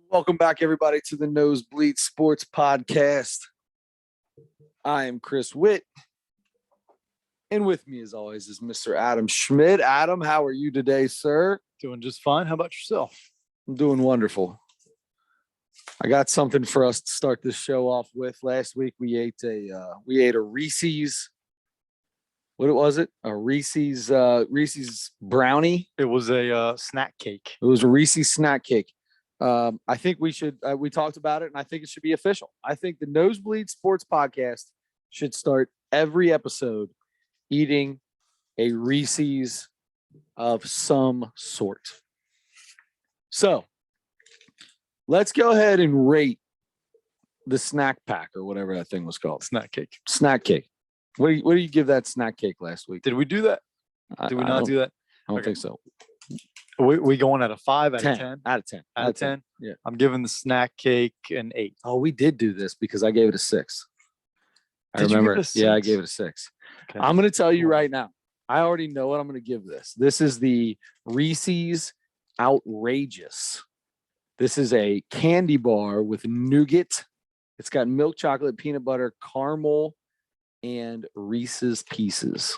Welcome back, everybody, to the Nosebleed Sports Podcast. I am Chris Witt, and with me, as always, is Mr. Adam Schmidt. Adam, how are you today, sir? Doing just fine. How about yourself? I'm doing wonderful. I got something for us to start this show off with. Last week, we ate a Reese's. What was it? A Reese's brownie. It was a snack cake. It was a Reese's snack cake. I think we should, we talked about it, and I think it should be official. I think the Nosebleed Sports Podcast should start every episode eating a Reese's of some sort. So let's go ahead and rate the snack pack or whatever that thing was called. Snack cake. Snack cake. What do you give that snack cake last week? Did we do that? Did we not do that? I don't think so. We going at a 5 out 10. of 10? Out of 10. Out of 10? Yeah. I'm giving the snack cake an 8. Oh, we did do this because I gave it a 6. I Did you remember. give it a Yeah, I 6? gave it a 6. Okay. I'm going to tell you right now. I already know what I'm going to give this. This is the Reese's Outrageous. This is a candy bar with nougat. It's got milk chocolate, peanut butter, caramel, and Reese's Pieces.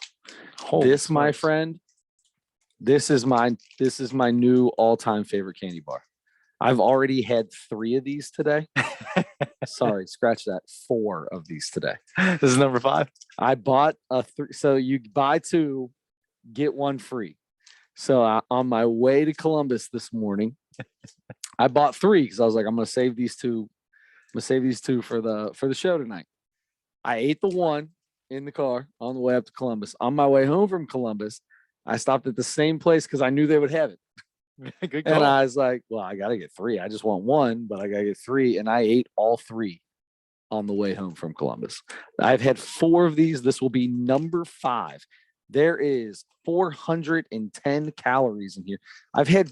Holy This, my smokes. friend, this is my new all-time favorite candy bar. I've already had 3 of these today. Sorry, scratch that. 4 of these today. This is number 5. I bought a 3. So you buy 2, get 1 free. So on my way to Columbus this morning, I bought 3 because I was like, I'm gonna save these 2. I'm gonna save these 2 for the show tonight. I ate the 1 in the car on the way up to Columbus. On my way home from Columbus, I stopped at the same place because I knew they would have it. Good call. And I was like, well, I got to get 3. I just want 1, but I got to get 3. And I ate all 3 on the way home from Columbus. I've had 4 of these. This will be number 5. There is 410 calories in here. I've had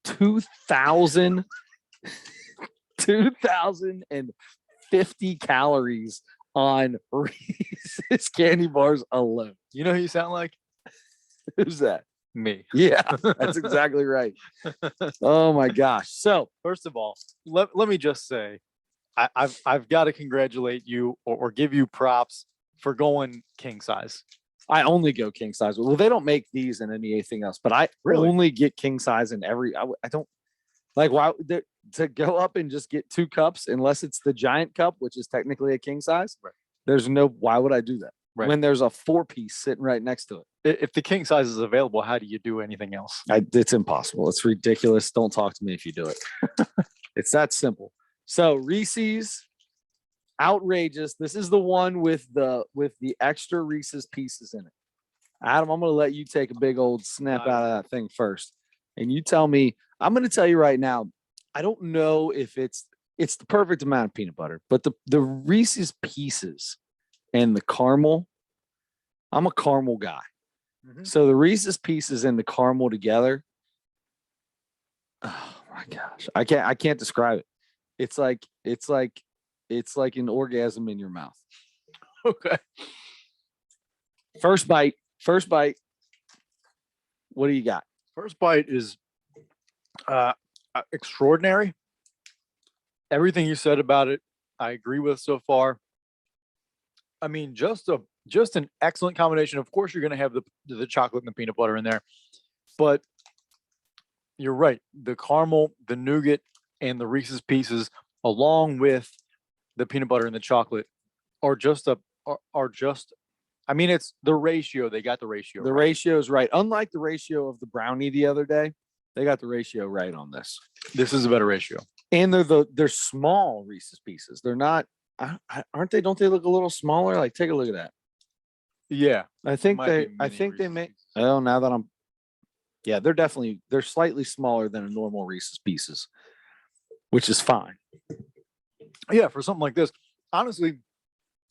2,050 calories on Reese's candy bars alone. You know who you sound like? Who's that? Me. Yeah, that's exactly right. Oh my gosh. So First of all, let me just say, I've got to congratulate you or give you props for going king size. I only go king size. Well, they don't make these in anything else, but I Really? only get king size in every. I don't like why to go up and just get 2 cups unless it's the giant cup, which is technically a king size. Right. There's no. Why would I do that? Right. When there's a 4-piece sitting right next to it? If the king size is available, how do you do anything else? It's impossible. It's ridiculous. Don't talk to me if you do it. It's that simple. So Reese's Outrageous. This is the one with the extra Reese's Pieces in it. Adam, I'm going to let you take a big old snap out of that thing first. And you tell me, I'm going to tell you right now, I don't know if it's the perfect amount of peanut butter, but the Reese's Pieces and the caramel, I'm a caramel guy. Mhm. So the Reese's Pieces and the caramel together, oh my gosh, I can't describe it. It's like an orgasm in your mouth. Okay. First bite. What do you got? First bite is extraordinary. Everything you said about it, I agree with so far. I mean, just an excellent combination. Of course, you're going to have the chocolate and the peanut butter in there, but you're right. The caramel, the nougat, and the Reese's Pieces, along with the peanut butter and the chocolate, are just. I mean, it's the ratio. They got the ratio. The right. ratio is right. Unlike the ratio of the brownie the other day, they got the ratio right on this. This is a better ratio. And they're small Reese's Pieces. They're not. Aren't they? Don't they look a little smaller? Like, take a look at that. Yeah, I think might they. be I mini think they Reese's make. Pieces. Oh, now that I'm. Yeah, they're slightly smaller than a normal Reese's Pieces, which is fine. Yeah, for something like this, honestly,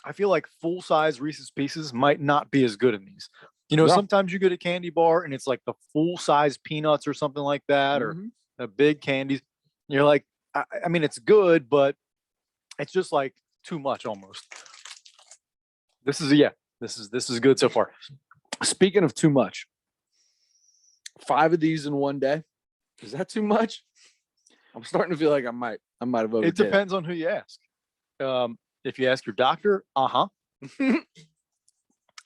I feel like full size Reese's Pieces might not be as good in these. You know, Yeah. sometimes you get a candy bar and it's like the full size peanuts or something like that, or Mhm. the big candies. You're like, I mean, it's good, but it's just like too much almost. This is good so far. Speaking of too much, 5 of these in one day. Is that too much? I'm starting to feel like I might have overdid It depends on who you ask. If you ask your doctor,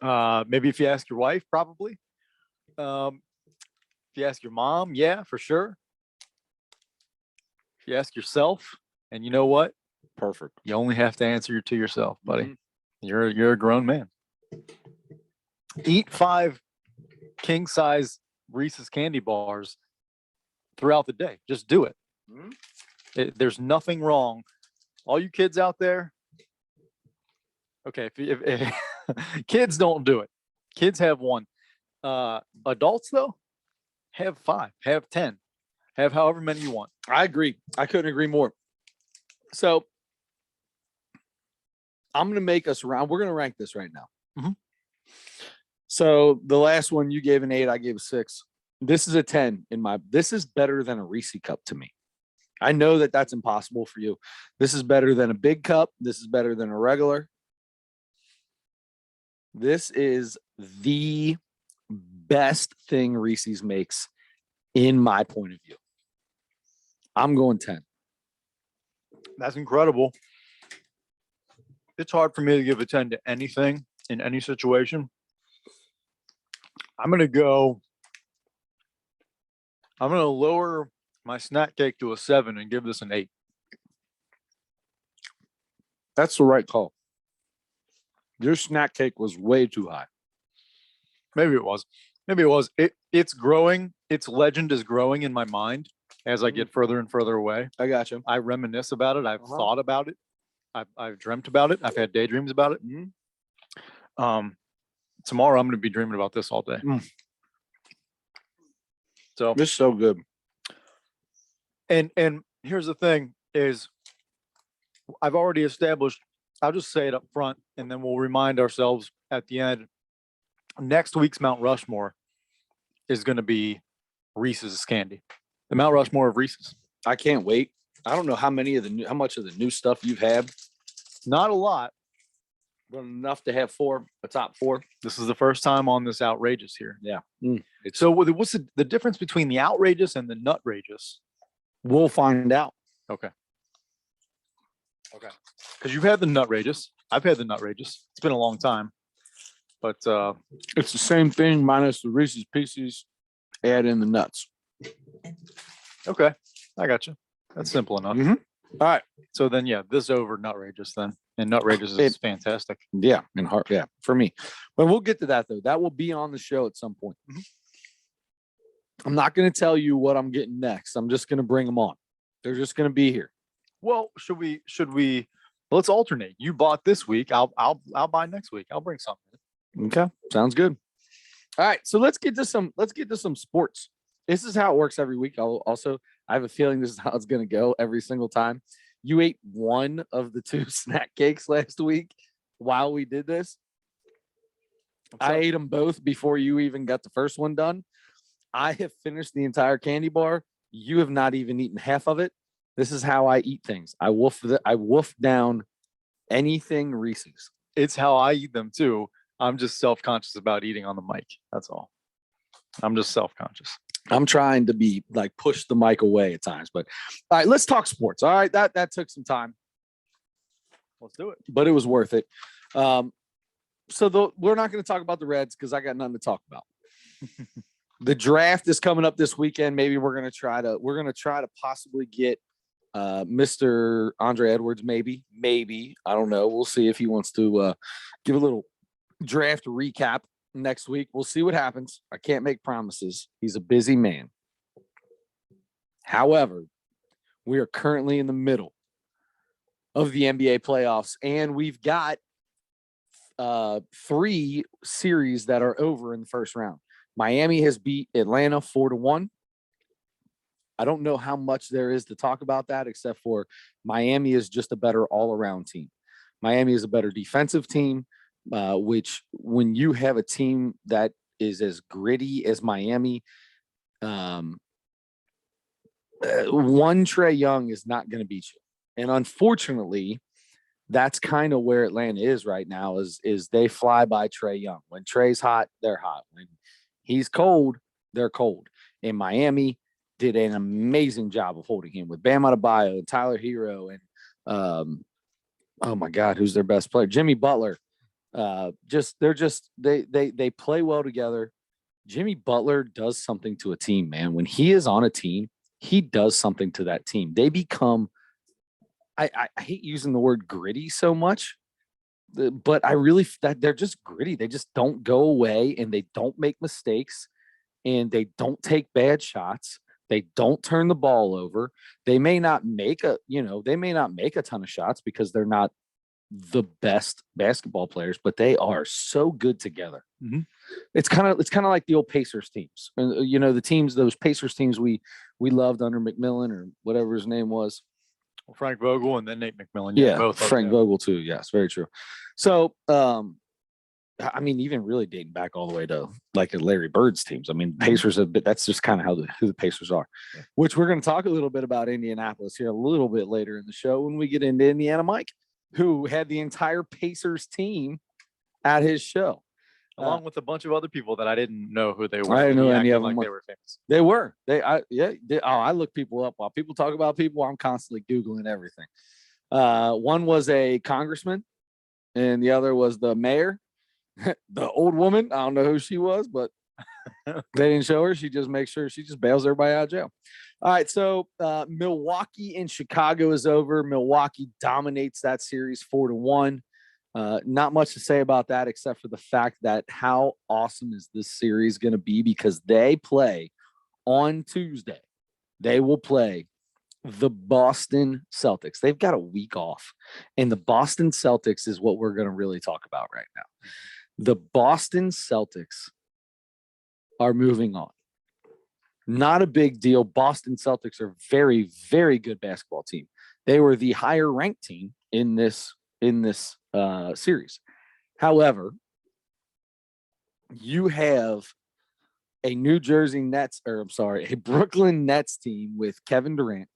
maybe if you ask your wife, probably. If you ask your mom, yeah, for sure. If you ask yourself, and you know what? Perfect. You only have to answer to yourself, buddy. Mhm. You're a grown man. Eat 5 king size Reese's candy bars throughout the day. Just do it. Mhm. There's nothing wrong. All you kids out there. Okay, if kids don't do it. Kids have 1. Adults though, have 5, have 10, have however many you want. I agree. I couldn't agree more. So I'm going to make us round. We're going to rank this right now. Mhm. So the last one you gave an 8, I gave a 6. This is a 10 in my. This is better than a Reese cup to me. I know that that's impossible for you. This is better than a big cup. This is better than a regular. This is the best thing Reese's makes in my point of view. I'm going 10. That's incredible. It's hard for me to give a 10 to anything in any situation. I'm going to lower my snack cake to a 7 and give this an 8. That's the right call. Your snack cake was way too high. Maybe it was. It's growing. Its legend is growing in my mind as I get further and further away. I got you. I reminisce about it. I've thought about it. I've dreamt about it. I've had daydreams about it. Tomorrow I'm going to be dreaming about this all day. So This is so good. And here's the thing is I've already established, I'll just say it up front and then we'll remind ourselves at the end. Next week's Mount Rushmore is going to be Reese's candy. The Mount Rushmore of Reese's. I can't wait. I don't know how much of the new stuff you've had. Not a lot, but enough to have a top 4. This is the first time on this outrageous here. Yeah. So what's the difference between the outrageous and the nutrageous? We'll find out. Okay. Because you've had the nutrageous. I've had the nutrageous. It's been a long time. But it's the same thing minus the Reese's Pieces. Add in the nuts. Okay. I got you. That's simple enough. All right. So then, yeah, this over nutrageous then. And nutrageous is fantastic. Yeah. For me. But we'll get to that though. That will be on the show at some point. I'm not going to tell you what I'm getting next. I'm just going to bring them on. They're just going to be here. Well, should we let's alternate. You bought this week. I'll buy next week. I'll bring something. Okay. Sounds good. All right. So let's get to some sports. This is how it works every week. I have a feeling this is how it's going to go every single time. You ate one of the 2 snack cakes last week while we did this. I ate them both before you even got the first one done. I have finished the entire candy bar. You have not even eaten half of it. This is how I eat things. I wolf down anything Reese's. It's how I eat them too. I'm just self-conscious about eating on the mic. That's all. I'm just self-conscious. I'm trying to be like push the mic away at times, but all right, let's talk sports. All right, that took some time. Let's do it. But it was worth it. We're not going to talk about the Reds because I got nothing to talk about. The draft is coming up this weekend. Maybe we're going to try to possibly get Mr. Andre Edwards. Maybe I don't know. We'll see if he wants to give a little draft recap next week. We'll see what happens. I can't make promises. He's a busy man. However, we are currently in the middle of the NBA playoffs, and we've got 3 series that are over in the first round. Miami has beat Atlanta 4-1. I don't know how much there is to talk about that, except for Miami is just a better all-around team. Miami is a better defensive team, which when you have a team that is as gritty as Miami, one Trae Young is not going to beat you. And unfortunately, that's kind of where Atlanta is right now, is they fly by Trae Young. When Trae's hot, they're hot. When he's cold, they're cold. In Miami, did an amazing job of holding him with Bam Adebayo and Tyler Hero and oh my God, who's their best player? Jimmy Butler. They play well together. Jimmy Butler does something to a team, man. When he is on a team, he does something to that team. They become, I hate using the word gritty so much, but that they're just gritty. They just don't go away and they don't make mistakes and they don't take bad shots. They don't turn the ball over. They may not make a ton of shots because they're not the best basketball players, but they are so good together. Mm-hmm. It's kind of like the old Pacers teams. Those Pacers teams we loved under McMillan or whatever his name was. Frank Vogel and then Nate McMillan. Yeah, both Frank Vogel too. Yes, very true. So, I mean, even really dating back all the way to like Larry Bird's teams. I mean, Pacers that's just kind of who the Pacers are, which we're going to talk a little bit about Indianapolis here a little bit later in the show when we get into Indiana Mike, who had the entire Pacers team at his show. Along with a bunch of other people that I didn't know who they were. I didn't know any of them. They were famous. They were. I look people up. While people talk about people, I'm constantly Googling everything. One was a congressman, and the other was the mayor. The old woman, I don't know who she was, but they didn't show her. She just makes sure she just bails everybody out of jail. All right, so Milwaukee and Chicago is over. Milwaukee dominates that series 4-1. Not much to say about that except for the fact that how awesome is this series going to be because they play on Tuesday. They will play the Boston Celtics. They've got a week off, and the Boston Celtics is what we're going to really talk about right now. The Boston Celtics are moving on. Not a big deal. Boston Celtics are very, very good basketball team. They were the higher ranked team in this series. However, you have a Brooklyn Nets team with Kevin Durant,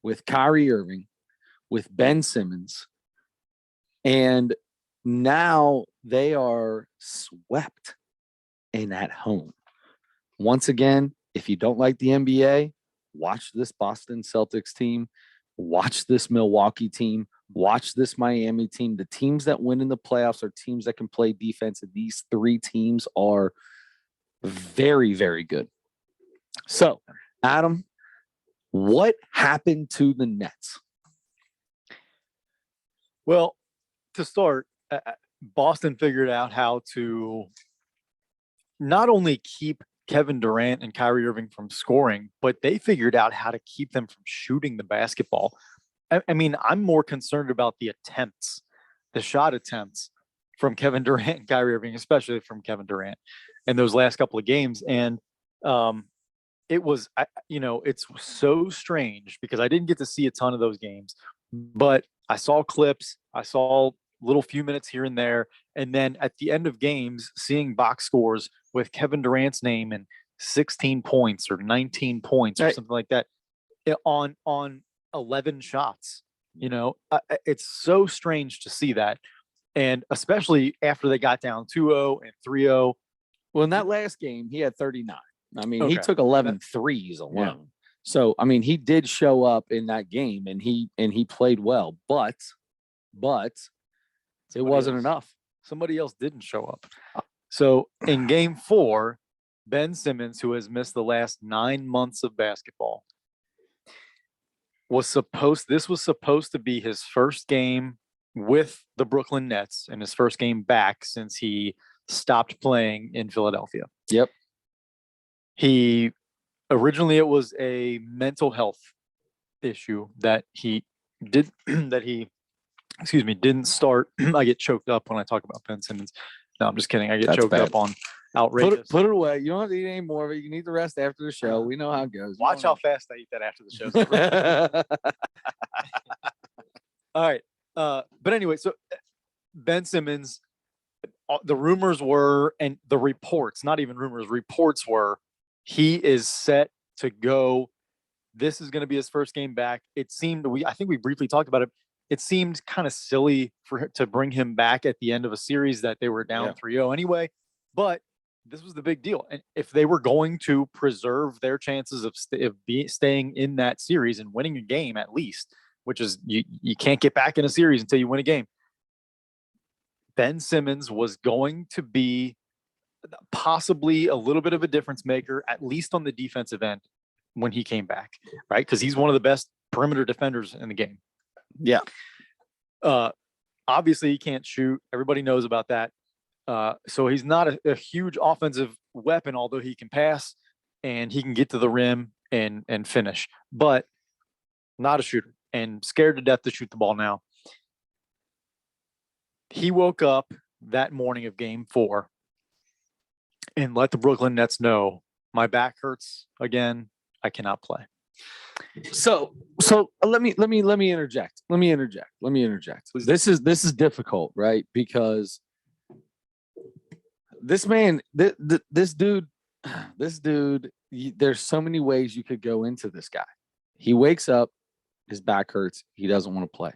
with Kyrie Irving, with Ben Simmons, and now they are swept and at home. Once again, if you don't like the NBA, watch this Boston Celtics team, watch this Milwaukee team, watch this Miami team. The teams that win in the playoffs are teams that can play defense, and these three teams are very, very good. So, Adam, what happened to the Nets? Well, to start, Boston figured out how to not only keep Kevin Durant and Kyrie Irving from scoring, but they figured out how to keep them from shooting the basketball. I mean, I'm more concerned about the shot attempts from Kevin Durant and Kyrie Irving, especially from Kevin Durant in those last couple of games. And it was, it's so strange because I didn't get to see a ton of those games, but I saw clips, I saw little few minutes here and there. And then at the end of games, seeing box scores with Kevin Durant's name and 16 points or 19 points or something like that on 11 shots, it's so strange to see that. And especially after they got down 2-0 and 3-0. Well, in that last game, he had 39. I mean, he took 11 threes alone. Yeah. So, I mean, he did show up in that game and he played well, but it wasn't enough. Somebody else didn't show up. So in game 4, Ben Simmons, who has missed the last 9 months of basketball, this was supposed to be his first game with the Brooklyn Nets and his first game back since he stopped playing in Philadelphia. Yep. Originally it was a mental health issue that he didn't start. I get choked up when I talk about Ben Simmons. No, I'm just kidding. I get choked up on outrageous. Put it away. You don't have to eat any more of it. You can eat the rest after the show. We know how it goes. Watch how fast I eat that after the show. All right. But anyway, so Ben Simmons, the rumors were, and the reports, not even rumors, reports were, he is set to go. This is going to be his first game back. It seemed, I think we briefly talked about it. It seemed kind of silly to bring him back at the end of a series that they were down 3-0 anyway. But this was the big deal. And if they were going to preserve their chances of staying in that series and winning a game at least, which is you can't get back in a series until you win a game, Ben Simmons was going to be possibly a little bit of a difference maker, at least on the defensive end when he came back, right? Because he's one of the best perimeter defenders in the game. Yeah. Obviously, he can't shoot. Everybody knows about that. So he's not a huge offensive weapon, although he can pass and he can get to the rim and finish, but not a shooter and scared to death to shoot the ball now. He woke up that morning of game 4 and let the Brooklyn Nets know, my back hurts again. I cannot play. So let me interject. This is difficult, right? Because this man, this dude, there's so many ways you could go into this guy. He wakes up, his back hurts, he doesn't want to play.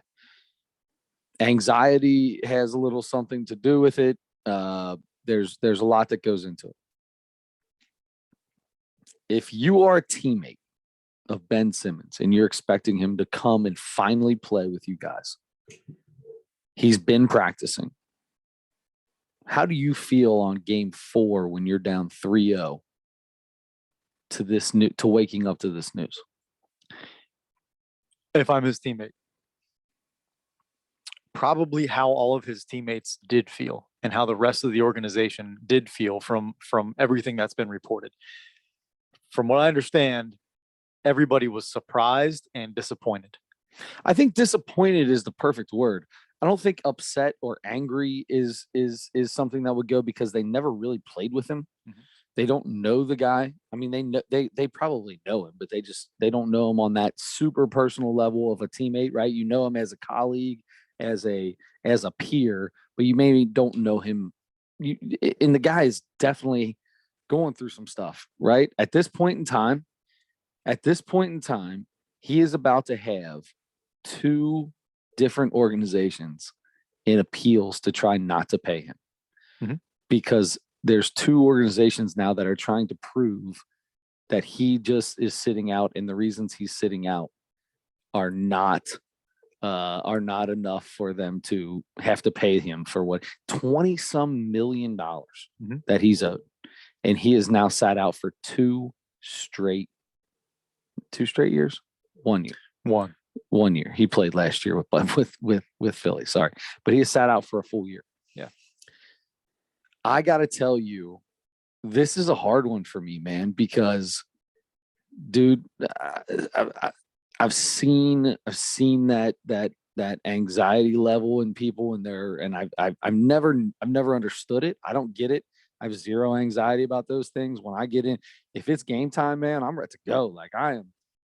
Anxiety has a little something to do with it. There's a lot that goes into it. If you are a teammate of Ben Simmons and you're expecting him to come and finally play with you guys, he's been practicing. How do you feel on game 4 when you're down 3-0 to waking up to this news? If I'm his teammate, probably how all of his teammates did feel and how the rest of the organization did feel from everything that's been reported. From what I understand, everybody was surprised and disappointed. I think disappointed is the perfect word. I don't think upset or angry is something that would go, because they never really played with him. Mm-hmm. They don't know the guy. I mean, they probably know him, but they don't know him on that super personal level of a teammate, right? You know him as a colleague, as a peer, but you maybe don't know him. And the guy is definitely going through some stuff, right? At this point in time, he is about to have 2 different organizations in appeals to try not to pay him. Mm-hmm. Because there's 2 organizations now that are trying to prove that he just is sitting out, and the reasons he's sitting out are not enough for them to have to pay him for what $20-some million mm-hmm. that he's owed. And he is now sat out for 2 straight years. 1 year. 1 year. He played last year with Philly. Sorry, but he has sat out for a full year. Yeah. I got to tell you, this is a hard one for me, man, because, dude, I've seen that anxiety level in people, and I've never understood it. I don't get it. I have zero anxiety about those things. When I get in, if it's game time, man, I'm ready to go. Like, I am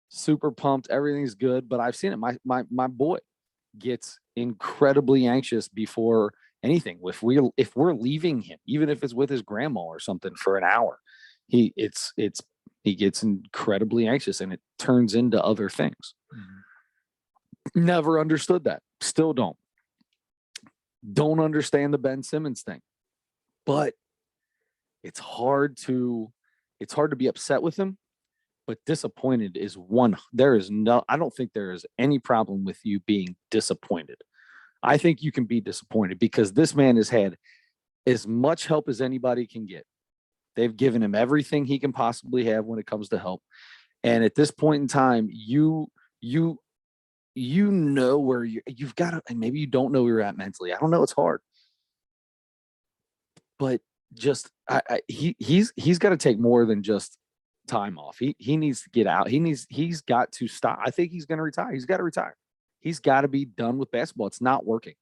super pumped. Everything's good. But I've seen it. My boy gets incredibly anxious before anything. If we're leaving him, even if it's with his grandma or something for an hour, he gets incredibly anxious, and it turns into other things. Mm-hmm. Never understood that. Still don't understand the Ben Simmons thing, but it's hard to be upset with him, but disappointed is one. I don't think there is any problem with you being disappointed. I think you can be disappointed because this man has had as much help as anybody can get. They've given him everything he can possibly have when it comes to help. And at this point in time, you know where you've got to, and maybe you don't know where you're at mentally. I don't know. It's hard, but just he's got to take more than just time off. He needs to get out. He's got to stop. I think he's going to retire. He's got to retire. He's got to be done with basketball. It's not working.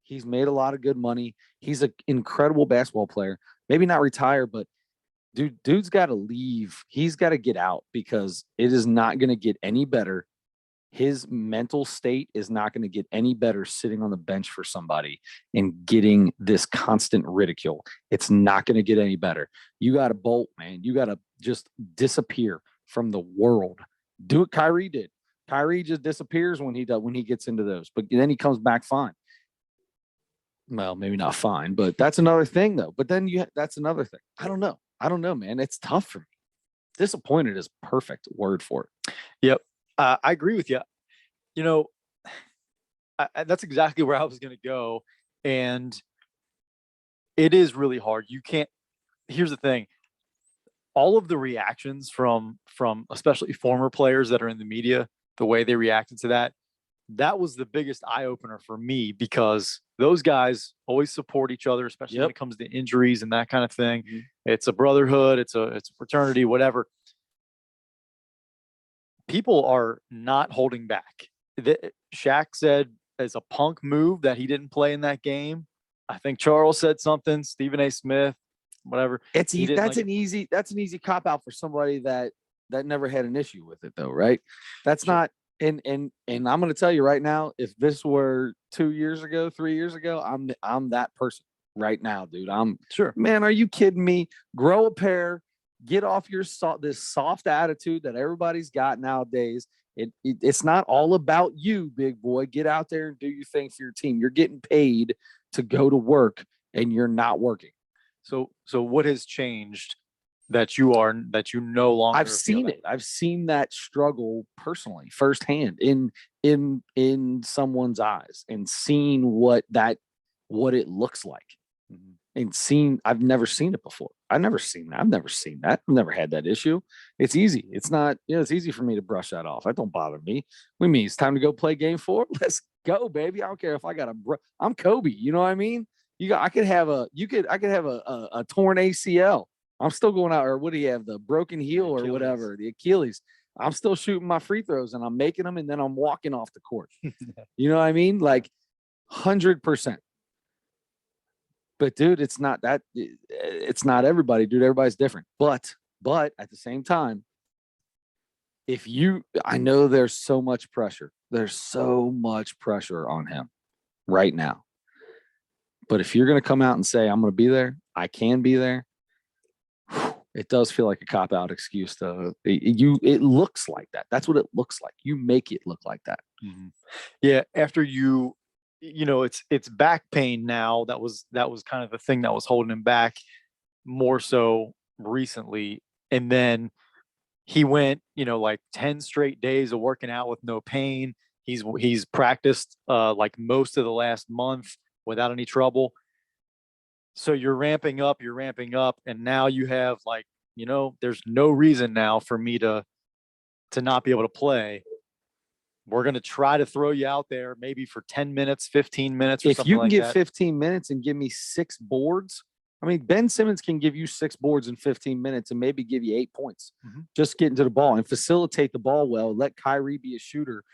He's made a lot of good money. He's an incredible basketball player. Maybe not retire, but dude's got to leave. He's got to get out, because it is not going to get any better. His mental state is not going to get any better sitting on the bench for somebody and getting this constant ridicule. It's not going to get any better. You got to bolt, man. You got to just disappear from the world. Do what Kyrie did. Kyrie just disappears when he gets into those, but then he comes back fine. Well, maybe not fine, but that's another thing though. But then that's another thing. I don't know. I don't know, man. It's tough for me. Disappointed is perfect word for it. Yep. I agree with you. You know, that's exactly where I was going to go. And it is really hard. You can't, here's the thing. All of the reactions from especially former players that are in the media, the way they reacted to that was the biggest eye opener for me, because those guys always support each other, especially when it comes to injuries and that kind of thing. Mm-hmm. It's a brotherhood, it's a fraternity, whatever. People are not holding back. Shaq said as a punk move that he didn't play in that game. I think Charles said something, Stephen A. Smith, whatever. That's an easy cop out for somebody that never had an issue with it though, right? That's sure. Not and I'm going to tell you right now, if this were 2 years ago, 3 years ago, I'm that person right now, dude. I'm sure. Man, are you kidding me? Grow a pair, get off your this soft attitude that everybody's got nowadays. It's not all about you, big boy. Get out there and do your thing for your team. You're getting paid to go to work and you're not working. So what has changed that you no longer? I've seen it. I've seen that struggle personally, firsthand, in someone's eyes, and seen what it looks like, and I've never seen it before. I've never seen that. I've never had that issue. It's easy. It's not. It's easy for me to brush that off. That don't bother me. We mean it's time to go play game 4. Let's go, baby. I don't care if I got I'm Kobe. You know what I mean? I could have a torn ACL. I'm still going out, or what do you have? The broken heel or whatever, the Achilles. I'm still shooting my free throws and I'm making them, and then I'm walking off the court. You know what I mean? Like 100%. But dude, it's not everybody, dude. Everybody's different. But at the same time, I know there's so much pressure. There's so much pressure on him right now. But if you're going to come out and say, I'm going to be there, I can be there, it does feel like a cop-out excuse to it looks like that. That's what it looks like. You make it look like that. Mm-hmm. Yeah. After it's back pain now. That was kind of the thing that was holding him back more so recently. And then he went, like 10 straight days of working out with no pain. He's practiced like most of the last month without any trouble. So you're ramping up, and now you have there's no reason now for me to not be able to play. We're going to try to throw you out there maybe for 10 minutes, 15 minutes. If you can get 15 minutes and give me 6 boards, I mean, Ben Simmons can give you 6 boards in 15 minutes and maybe give you 8 points. Mm-hmm. Just get into the ball and facilitate the ball well. Let Kyrie be a shooter.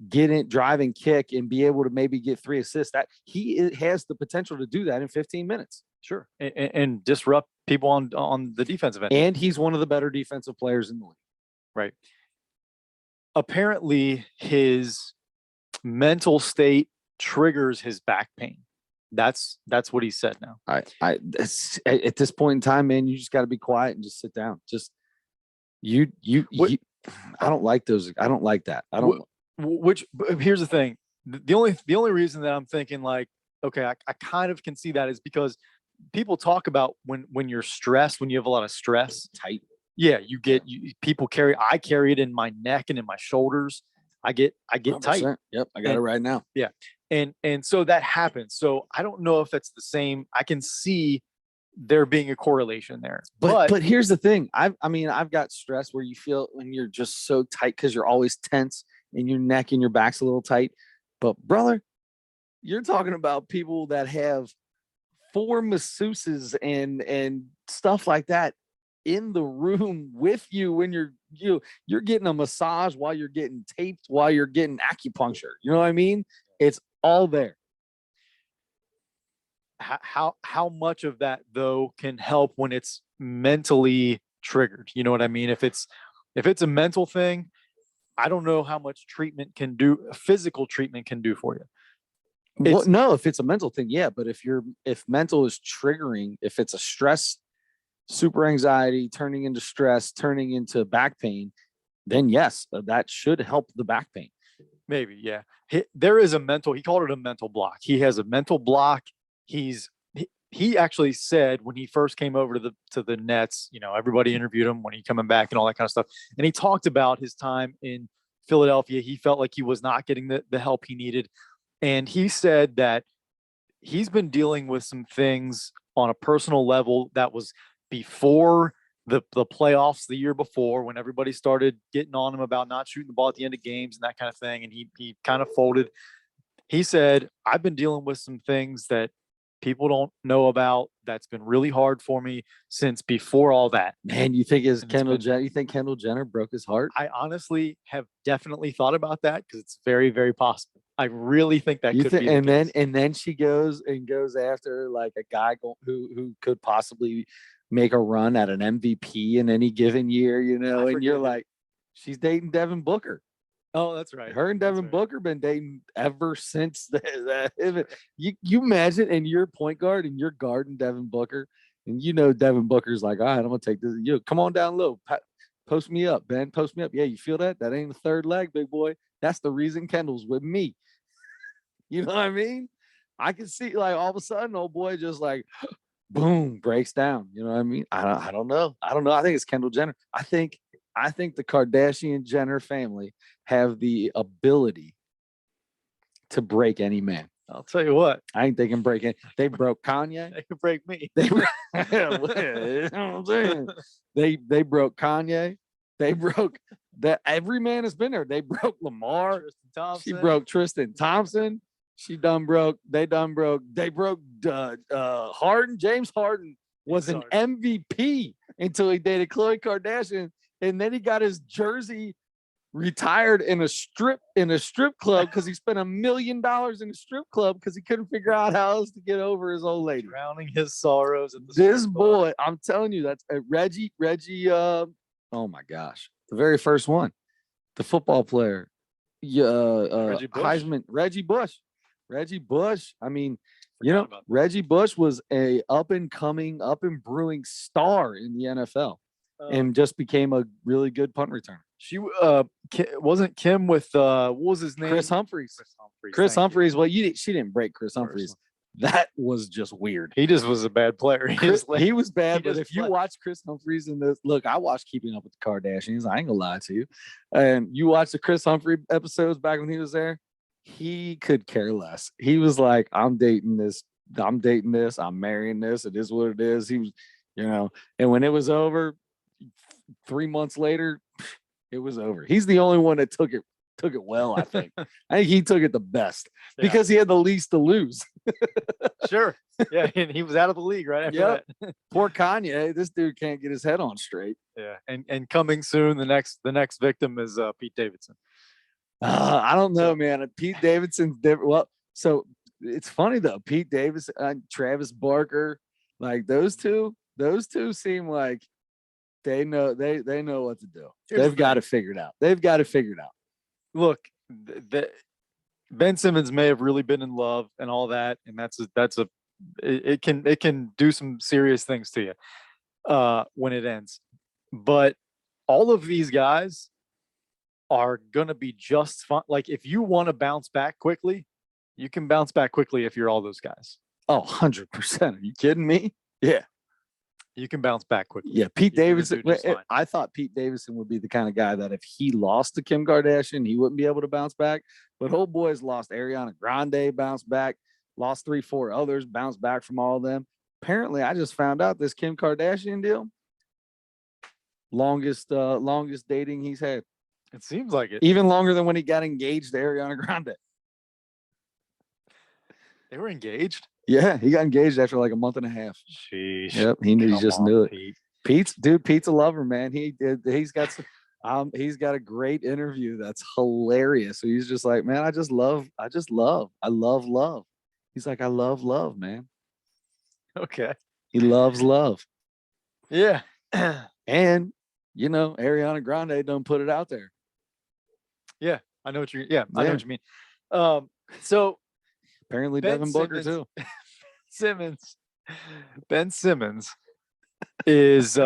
Get it, drive and kick, and be able to maybe get 3 assists. That he has the potential to do that in 15 minutes. Sure, and disrupt people on the defensive end. And he's one of the better defensive players in the league. Right. Apparently, his mental state triggers his back pain. That's what he said. Now, at this point in time, man, you just got to be quiet and just sit down. Just you. I don't like those. I don't like that. I don't. Which here's the thing. The only reason that I'm thinking like, okay, I kind of can see that is because people talk about when you're stressed, when you have a lot of stress, tight. Yeah, I carry it in my neck and in my shoulders. I get 100%. Tight. Yep, I got it right now. Yeah. And so that happens. So I don't know if it's the same. I can see there being a correlation there. But here's the thing. I've got stress where you feel when you're just so tight because you're always tense and your neck and your back's a little tight. But brother, you're talking about people that have 4 masseuses and stuff like that in the room with you when you're getting a massage while you're getting taped, while you're getting acupuncture. You know what I mean? It's all there. How much of that though can help when it's mentally triggered? You know what I mean? If it's a mental thing, I don't know how much physical treatment can do for you. Well, no, if it's a mental thing, yeah. But if mental is triggering, if it's a stress, super anxiety turning into stress, turning into back pain, then yes, that should help the back pain. Maybe, yeah. There is he called it a mental block. He has a mental block. he actually said when he first came over to the Nets, everybody interviewed him when he coming back and all that kind of stuff. And he talked about his time in Philadelphia. He felt like he was not getting the help he needed. And he said that he's been dealing with some things on a personal level that was before the playoffs the year before, when everybody started getting on him about not shooting the ball at the end of games and that kind of thing. And he kind of folded. He said, I've been dealing with some things that people don't know about. That's been really hard for me since before all that. Man, you think Kendall Jenner broke his heart? I honestly have definitely thought about that because it's very, very possible. I really think that could be the case. And then she goes after like a guy who could possibly make a run at an MVP in any given year, and you're like, she's dating Devin Booker. Oh, that's right. Her and Devin Booker been dating ever since that. You imagine, and you're point guard and you're guarding Devin Booker, and Devin Booker's like, all right, I'm gonna take this. Come on down low, post me up, Ben, post me up. Yeah, you feel that? That ain't the third leg, big boy. That's the reason Kendall's with me. You know what I mean? I can see like all of a sudden, old boy just like, boom, breaks down. You know what I mean? I don't know. I think it's Kendall Jenner. I think the Kardashian Jenner family have the ability to break any man. I'll tell you what. I think they can break it. They broke Kanye. They could break me. They broke Kanye. They broke that. Every man has been there. They broke Lamar. She broke Tristan Thompson. They broke Harden. James Harden was an MVP until he dated Khloe Kardashian. And then he got his jersey retired in a strip club because he spent $1 million in a strip club because he couldn't figure out how else to get over his old lady. Drowning his sorrows in the this boy, I'm telling you, that's Reggie. Oh my gosh, the very first one, the football player, Heisman, Reggie Bush. I mean, Reggie Bush was a up and brewing star in the NFL. And just became a really good punt returner. She wasn't Kim with what was his name? Chris Humphries. Chris Humphries. Well, she didn't break Chris Humphries. That was just weird. He just was a bad player. He was bad. But if you watch Chris Humphries in this, look, I watched Keeping Up with the Kardashians. I ain't gonna lie to you. And you watch the Chris Humphrey episodes back when he was there. He could care less. He was like, I'm dating this. I'm marrying this. It is what it is. He was, and when it was over, 3 months later, it was over. He's the only one that took it well, I think. I think he took it the best because he had the least to lose. Sure. Yeah, and he was out of the league right after that. Poor Kanye. This dude can't get his head on straight. Yeah. And coming soon, the next victim is Pete Davidson. I don't know, man. Pete Davidson's different. Well, so it's funny though. Pete Davidson and Travis Barker, like those two seem like they know what to do. They've got it figured out. Look, Ben Simmons may have really been in love and all that, and it can do some serious things to you when it ends. But all of these guys are gonna be just fine. Like if you want to bounce back quickly, you can bounce back quickly if you're all those guys. Oh, 100%. Are you kidding me? Yeah. You can bounce back quickly. Yeah, Pete Davidson. I thought Pete Davidson would be the kind of guy that if he lost to Kim Kardashian, he wouldn't be able to bounce back. But old boys lost Ariana Grande, bounced back, lost 3-4 others, bounced back from all of them. Apparently, I just found out this Kim Kardashian deal, longest dating he's had. It seems like it. Even longer than when he got engaged to Ariana Grande. They were engaged? Yeah, he got engaged after like a month and a half. Sheesh. Yep, he just knew it. Pete's a lover, man. He's got a great interview that's hilarious. So he's just like, man, I love love. He's like, I love love, man. Okay. He loves love. Yeah. And Ariana Grande don't put it out there. Yeah, I know what you mean. So apparently Devin Booker too. Ben Simmons is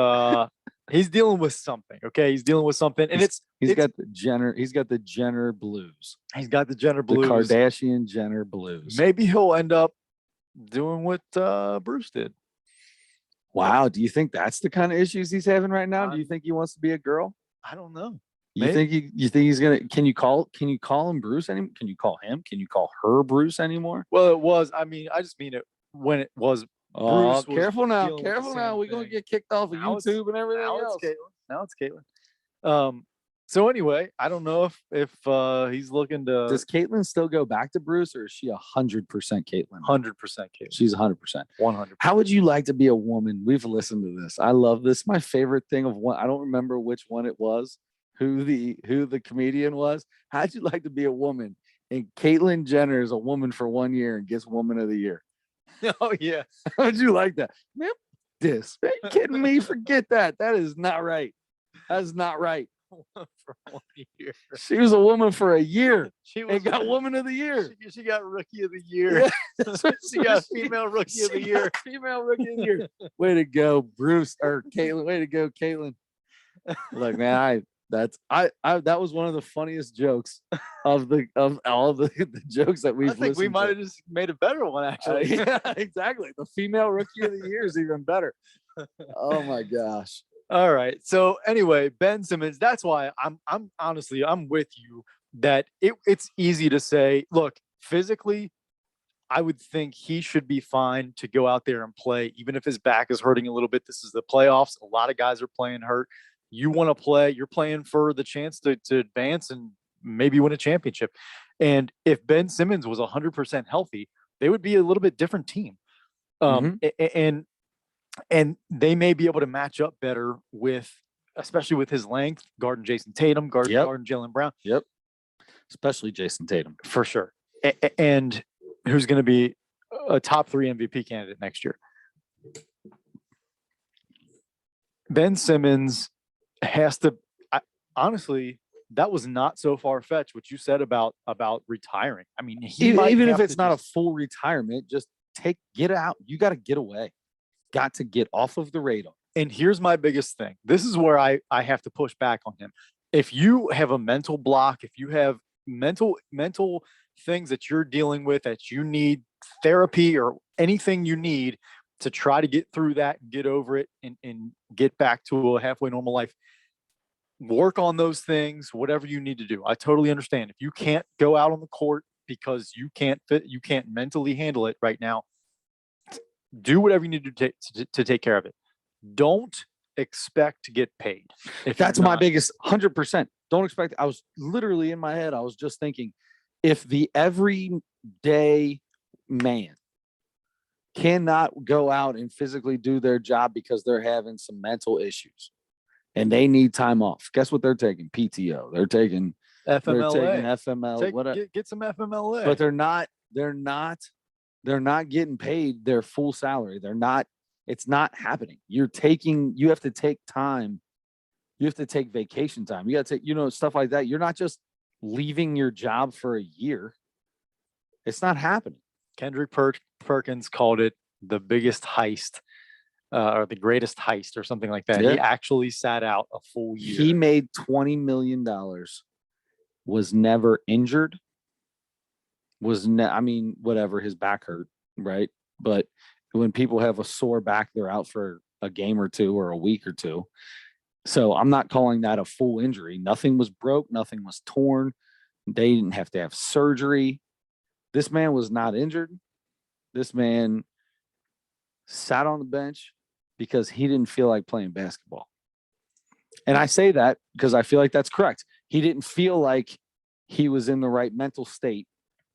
he's dealing with something. Okay, he's dealing with something, and he's got the Jenner blues. He's got the Jenner blues. The Kardashian Jenner blues. Maybe he'll end up doing what Bruce did. Wow. Do you think that's the kind of issues he's having right now? Do you think he wants to be a girl? I don't know. You think he's gonna? Can you call him Bruce anymore? Can you call him? Can you call her Bruce anymore? Well, it was. I mean, I just mean it when it was. Oh, Bruce was careful now! dealing with the Careful now! same We're gonna thing. get kicked off of Now it's- YouTube and everything Now else. it's Caitlin. Now it's Caitlin. So anyway, I don't know if he's looking to Does Caitlin still go back to Bruce, or is she 100% Caitlin? 100% Caitlin. She's 100%. 100. How would you like to be a woman? We've listened to this. I love this. My favorite thing of one. I don't remember which one it was. Who the comedian was? How'd you like to be a woman? And Caitlyn Jenner is a woman for 1 year and gets Woman of the Year. Oh yeah. How'd you like that? Man, this. Are you kidding me? Forget that. That is not right. That's not right. For 1 year. She was a woman for a year She was and got Woman of the Year. She got Rookie of the Year. Yeah. She got Female Rookie of the She Year. got Female Rookie of the Year. Way to go, Bruce or Caitlin. Way to go, Caitlin. Look, man, that was one of the funniest jokes of all the jokes that we've I think we listened might to. have just made a better one actually. Yeah, exactly. The Female Rookie of the Year is even better. Oh my gosh. All right. So anyway, Ben Simmons, that's why I'm honestly I'm with you that it's easy to say, look, physically, I would think he should be fine to go out there and play, even if his back is hurting a little bit. This is the playoffs. A lot of guys are playing hurt. You want to play, you're playing for the chance to advance and maybe win a championship. And if Ben Simmons was 100% healthy, they would be a little bit different team. And they may be able to match up better with, especially with his length, guarding Jason Tatum, guarding Jaylen Brown. Yep. Especially Jason Tatum. For sure. And who's going to be a top 3 MVP candidate next year. Ben Simmons has to, honestly, that was not so far-fetched what you said about retiring. I mean, even if it's not a full retirement, just get out. You got to get away. Got to get off of the radar. And here's my biggest thing. This is where I have to push back on him. If you have a mental block, if you have mental things that you're dealing with, that you need therapy or anything you need to try to get through that and get over it and get back to a halfway normal life, work on those things, whatever you need to do. I totally understand. If you can't go out on the court because you can't mentally handle it right now, do whatever you need to take care of it. Don't expect to get paid. That's my biggest 100%. Don't expect. I was literally in my head. I was just thinking, if the everyday man cannot go out and physically do their job because they're having some mental issues and they need time off, guess what they're taking? PTO. They're taking FMLA. They're taking FML. Get some FMLA. But they're not getting paid their full salary. It's not happening. You have to take time. You have to take vacation time. You got to take, stuff like that. You're not just leaving your job for a year. It's not happening. Kendrick Perkins called it the biggest heist or the greatest heist or something like that. Yeah. He actually sat out a full year. He made $20 million, was never injured. Whatever, his back hurt, right? But when people have a sore back, they're out for a game or two or a week or two. So I'm not calling that a full injury. Nothing was broke. Nothing was torn. They didn't have to have surgery. This man was not injured. This man sat on the bench because he didn't feel like playing basketball. And I say that because I feel like that's correct. He didn't feel like he was in the right mental state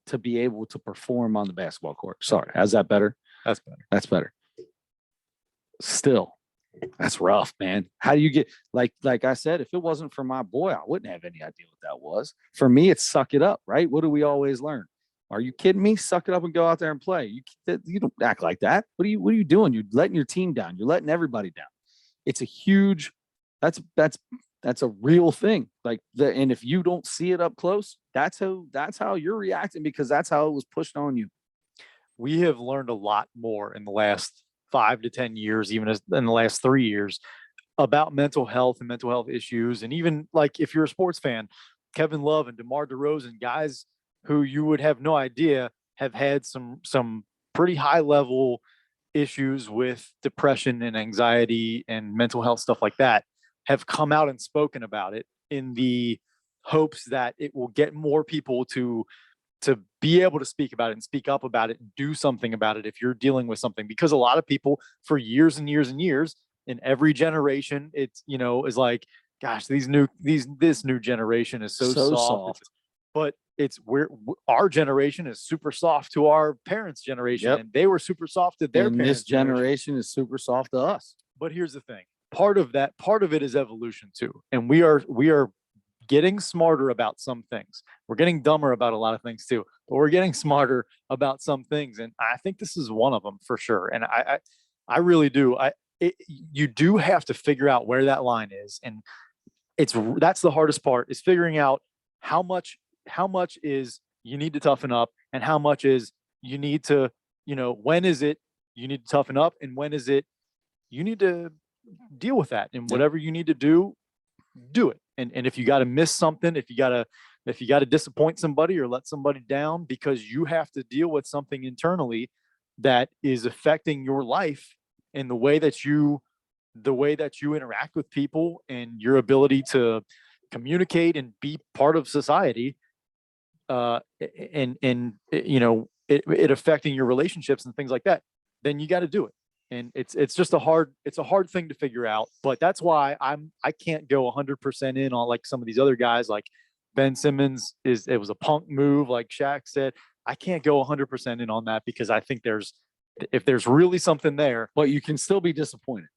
to be able to perform on the basketball court. Sorry. How's that better? That's better. That's better. Still, that's rough, man. How do you get, like I said, if it wasn't for my boy, I wouldn't have any idea what that was. For me, it's suck it up, right? What do we always learn? Are you kidding me? Suck it up and go out there and play. You don't act like that. What are you doing? You're letting your team down. You're letting everybody down. It's a huge, that's a real thing. And if you don't see it up close, that's how you're reacting, because that's how it was pushed on you. We have learned a lot more in the last 5 to 10 years, even in the last 3 years, about mental health and mental health issues. And even like, if you're a sports fan, Kevin Love and DeMar DeRozan, guys who you would have no idea have had some pretty high level issues with depression and anxiety and mental health, stuff like that, have come out and spoken about it in the hopes that it will get more people to be able to speak about it and speak up about it and do something about it if you're dealing with something. Because a lot of people for years and years and years in every generation, it's, is like, gosh, this new generation is so soft. But our generation is super soft to our parents' generation, and they were super soft to their and parents' this generation is super soft to us. But here's the thing. Part of it is evolution too. And we are getting smarter about some things. We're getting dumber about a lot of things too, but we're getting smarter about some things. And I think this is one of them for sure. And I really do. You do have to figure out where that line is. And that's the hardest part, is figuring out how much is you need to toughen up and how much is you need to, when is it you need to toughen up and when is it you need to deal with that, and whatever you need to do it. And if you got to miss something, if you got to disappoint somebody or let somebody down because you have to deal with something internally that is affecting your life and the way that you interact with people and your ability to communicate and be part of society, and it affecting your relationships and things like that, then you got to do it. And it's just a hard thing to figure out. But that's why I can't go 100% in on like some of these other guys, like Ben Simmons it was a punk move, like Shaq said. I can't go 100% in on that because I think if there's really something there. But you can still be disappointed.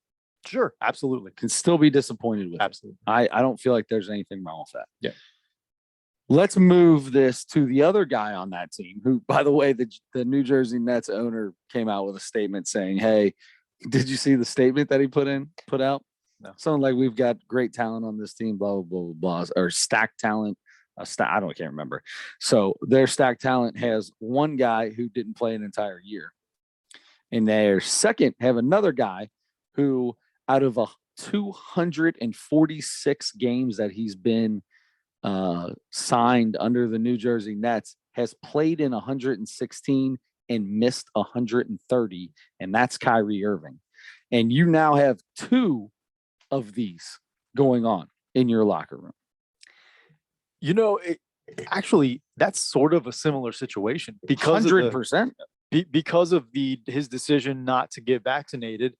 Sure, absolutely. Can still be disappointed with absolutely. I don't feel like there's anything wrong with that. Yeah. Let's move this to the other guy on that team, who, by the way, the New Jersey Nets owner came out with a statement saying, "Hey, did you see the statement that he put out? No. Something like, we've got great talent on this team, blah, blah, blah, blah, or stacked talent. I can't remember. So their stacked talent has one guy who didn't play an entire year. And their second have another guy who, out of 246 games that he's been signed under the New Jersey Nets, has played in 116 and missed 130, and that's Kyrie Irving. And you now have two of these going on in your locker room. Actually, that's sort of a similar situation because 100%. Because of his decision not to get vaccinated.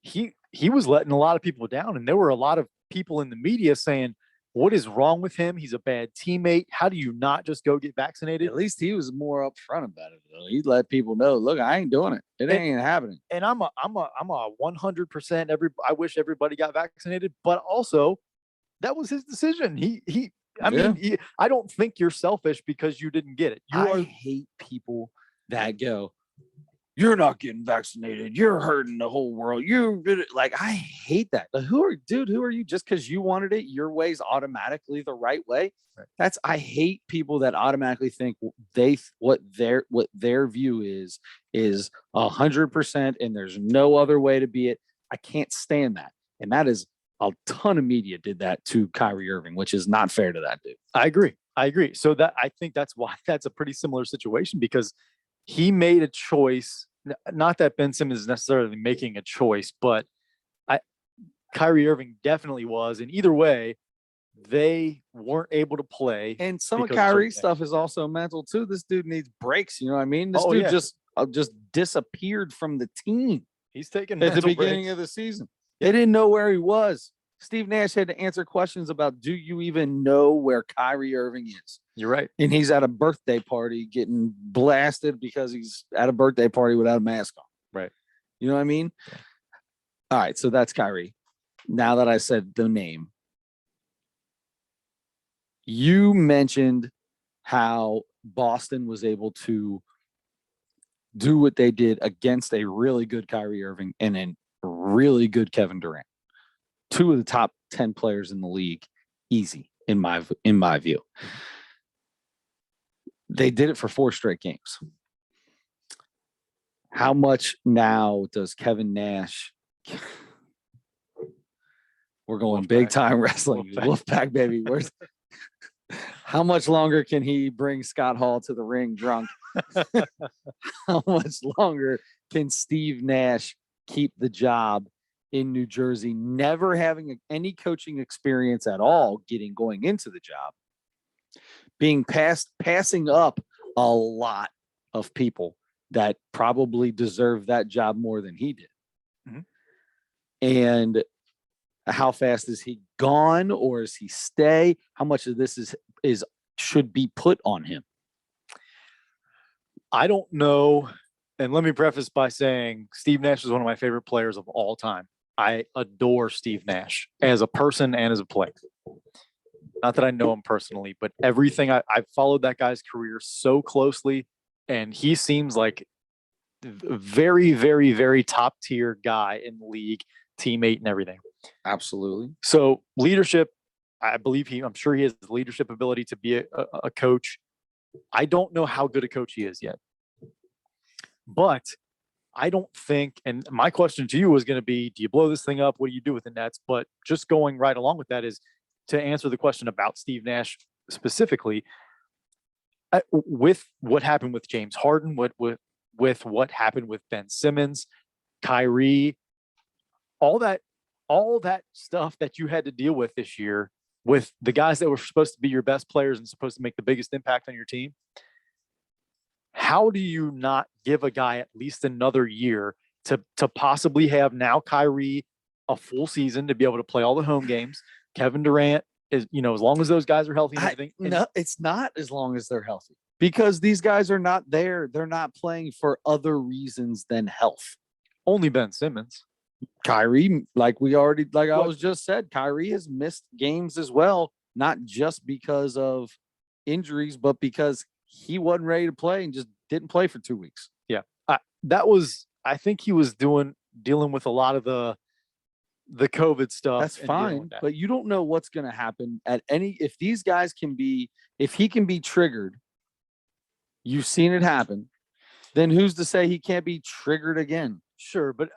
He was letting a lot of people down, and there were a lot of people in the media saying, what is wrong with him? He's a bad teammate. How do you not just go get vaccinated? At least he was more upfront about it, though. He let people know, look, I ain't doing it. It ain't happening. And I'm a 100%. I wish everybody got vaccinated, but also that was his decision. I don't think you're selfish because you didn't get it. I hate people that go, you're not getting vaccinated. You're hurting the whole world. I hate that. Like, who are you? Just because you wanted it, your way's automatically the right way. Right. I hate people that automatically think what their view is 100%, and there's no other way to be it. I can't stand that. And that is a ton of media did that to Kyrie Irving, which is not fair to that dude. I agree. So I think that's why that's a pretty similar situation, because he made a choice. Not that Ben Simmons is necessarily making a choice, but Kyrie Irving definitely was. And either way, they weren't able to play. And some of Kyrie's stuff is also mental too. This dude needs breaks. You know what I mean? This dude just disappeared from the team. He's taking at the beginning of the season. They didn't know where he was. Steve Nash had to answer questions about, do you even know where Kyrie Irving is? You're right. And he's at a birthday party getting blasted because he's at a birthday party without a mask on. Right. You know what I mean? Yeah. All right. So that's Kyrie. Now that I said the name, you mentioned how Boston was able to do what they did against a really good Kyrie Irving and a really good Kevin Durant. Two of the top 10 players in the league, easy in my view. They did it for 4 straight games. How much now does Kevin Nash? We're going big time wrestling. Wolfpack, baby. How much longer can he bring Scott Hall to the ring drunk? How much longer can Steve Nash keep the job in New Jersey, never having any coaching experience at all, going into the job, passing up a lot of people that probably deserve that job more than he did. Mhm. And how fast is he gone, or is he stay? How much of this is should be put on him? I don't know. And let me preface by saying Steve Nash is one of my favorite players of all time. I adore Steve Nash as a person and as a player. Not that I know him personally, but everything I've followed that guy's career so closely, and he seems like a very, very, very top tier guy in the league, teammate and everything. Absolutely. So leadership, I'm sure he has the leadership ability to be a coach. I don't know how good a coach he is yet, but I don't think, and my question to you was going to be, do you blow this thing up? What do you do with the Nets? But just going right along with that is to answer the question about Steve Nash specifically, with what happened with James Harden, with what happened with Ben Simmons, Kyrie, all that stuff that you had to deal with this year with the guys that were supposed to be your best players and supposed to make the biggest impact on your team. How do you not give a guy at least another year to possibly have now Kyrie a full season to be able to play all the home games? Kevin Durant is, as long as those guys are healthy and everything. No, it's not as long as they're healthy, because these guys are not there. They're not playing for other reasons than health. Only Ben Simmons. Kyrie, I was just said, Kyrie has missed games as well, not just because of injuries, but because he wasn't ready to play and just didn't play for 2 weeks. Yeah. I think he was dealing with a lot of the COVID stuff. That's fine, but you don't know what's going to happen if these guys if he can be triggered, you've seen it happen, then who's to say he can't be triggered again? Sure. But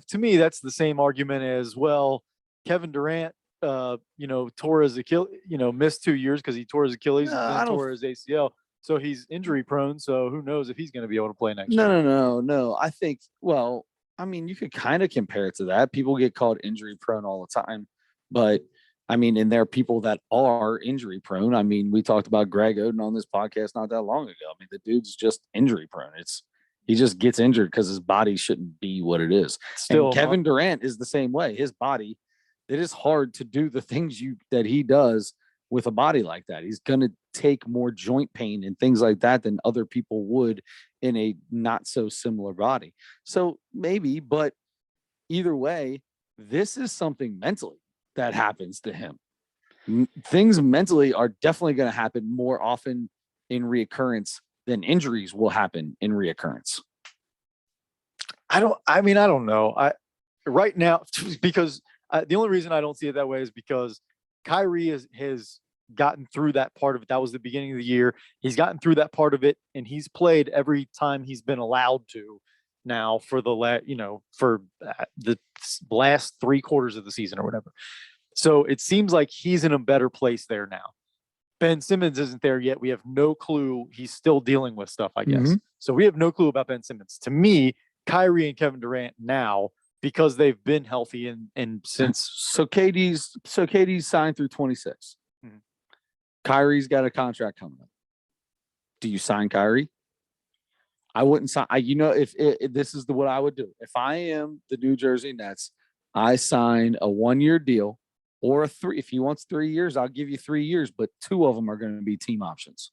to me, that's the same argument as, well, Kevin Durant, tore his Achilles, missed 2 years because he tore his Achilles and then tore his ACL. So he's injury prone. So who knows if he's going to be able to play next year? No. I think, you could kind of compare it to that. People get called injury prone all the time, but and there are people that are injury prone. We talked about Greg Oden on this podcast not that long ago. The dude's just injury prone. He just gets injured because his body shouldn't be what it is. Still, and Kevin Durant is the same way. His body, it is hard to do the things that he does with a body like that. He's going to take more joint pain and things like that than other people would in a not so similar body. So maybe, but either way, this is something mentally that happens to him. Things mentally are definitely going to happen more often in reoccurrence than injuries will happen in reoccurrence. I don't know. Right now, because the only reason I don't see it that way is because Kyrie has gotten through that part of it. That was the beginning of the year. He's gotten through that part of it, and he's played every time he's been allowed to now for the last 3 quarters of the season or whatever. So it seems like he's in a better place there now. Ben Simmons isn't there yet. We have no clue. He's still dealing with stuff, I guess. Mm-hmm. So we have no clue about Ben Simmons. To me, Kyrie and Kevin Durant now, because they've been healthy and since. So KD's signed through 26. Mm-hmm. Kyrie's got a contract coming up. Do you sign Kyrie? I wouldn't sign. If this is what I would do. If I am the New Jersey Nets, I sign a 1-year deal. Or a 3. If he wants 3 years, I'll give you 3 years, but 2 of them are going to be team options.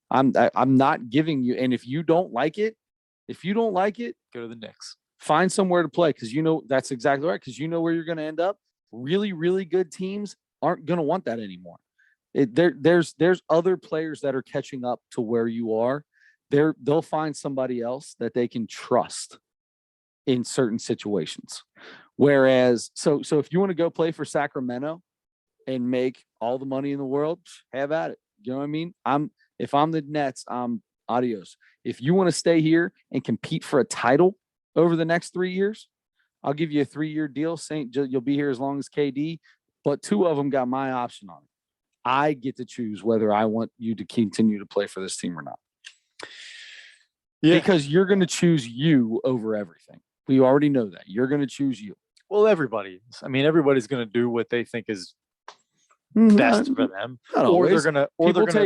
I'm not giving you. And if you don't like it, go to the Knicks. Find somewhere to play, because that's exactly right. Because where you're going to end up. Really, really good teams aren't going to want that anymore. There's other players that are catching up to where you are. They'll find somebody else that they can trust in certain situations. Whereas, so if you want to go play for Sacramento and make all the money in the world, have at it. You know what I mean? If I'm the Nets, I'm adios. If you want to stay here and compete for a title over the next 3 years, I'll give you a 3-year deal. You'll be here as long as KD, but 2 of them got my option on it. I get to choose whether I want you to continue to play for this team or not. Yeah. Because you're going to choose you over everything. We already know that. You're going to choose you. Well, everybody is. I mean, everybody's going to do what they think is best for them, Not or always. they're gonna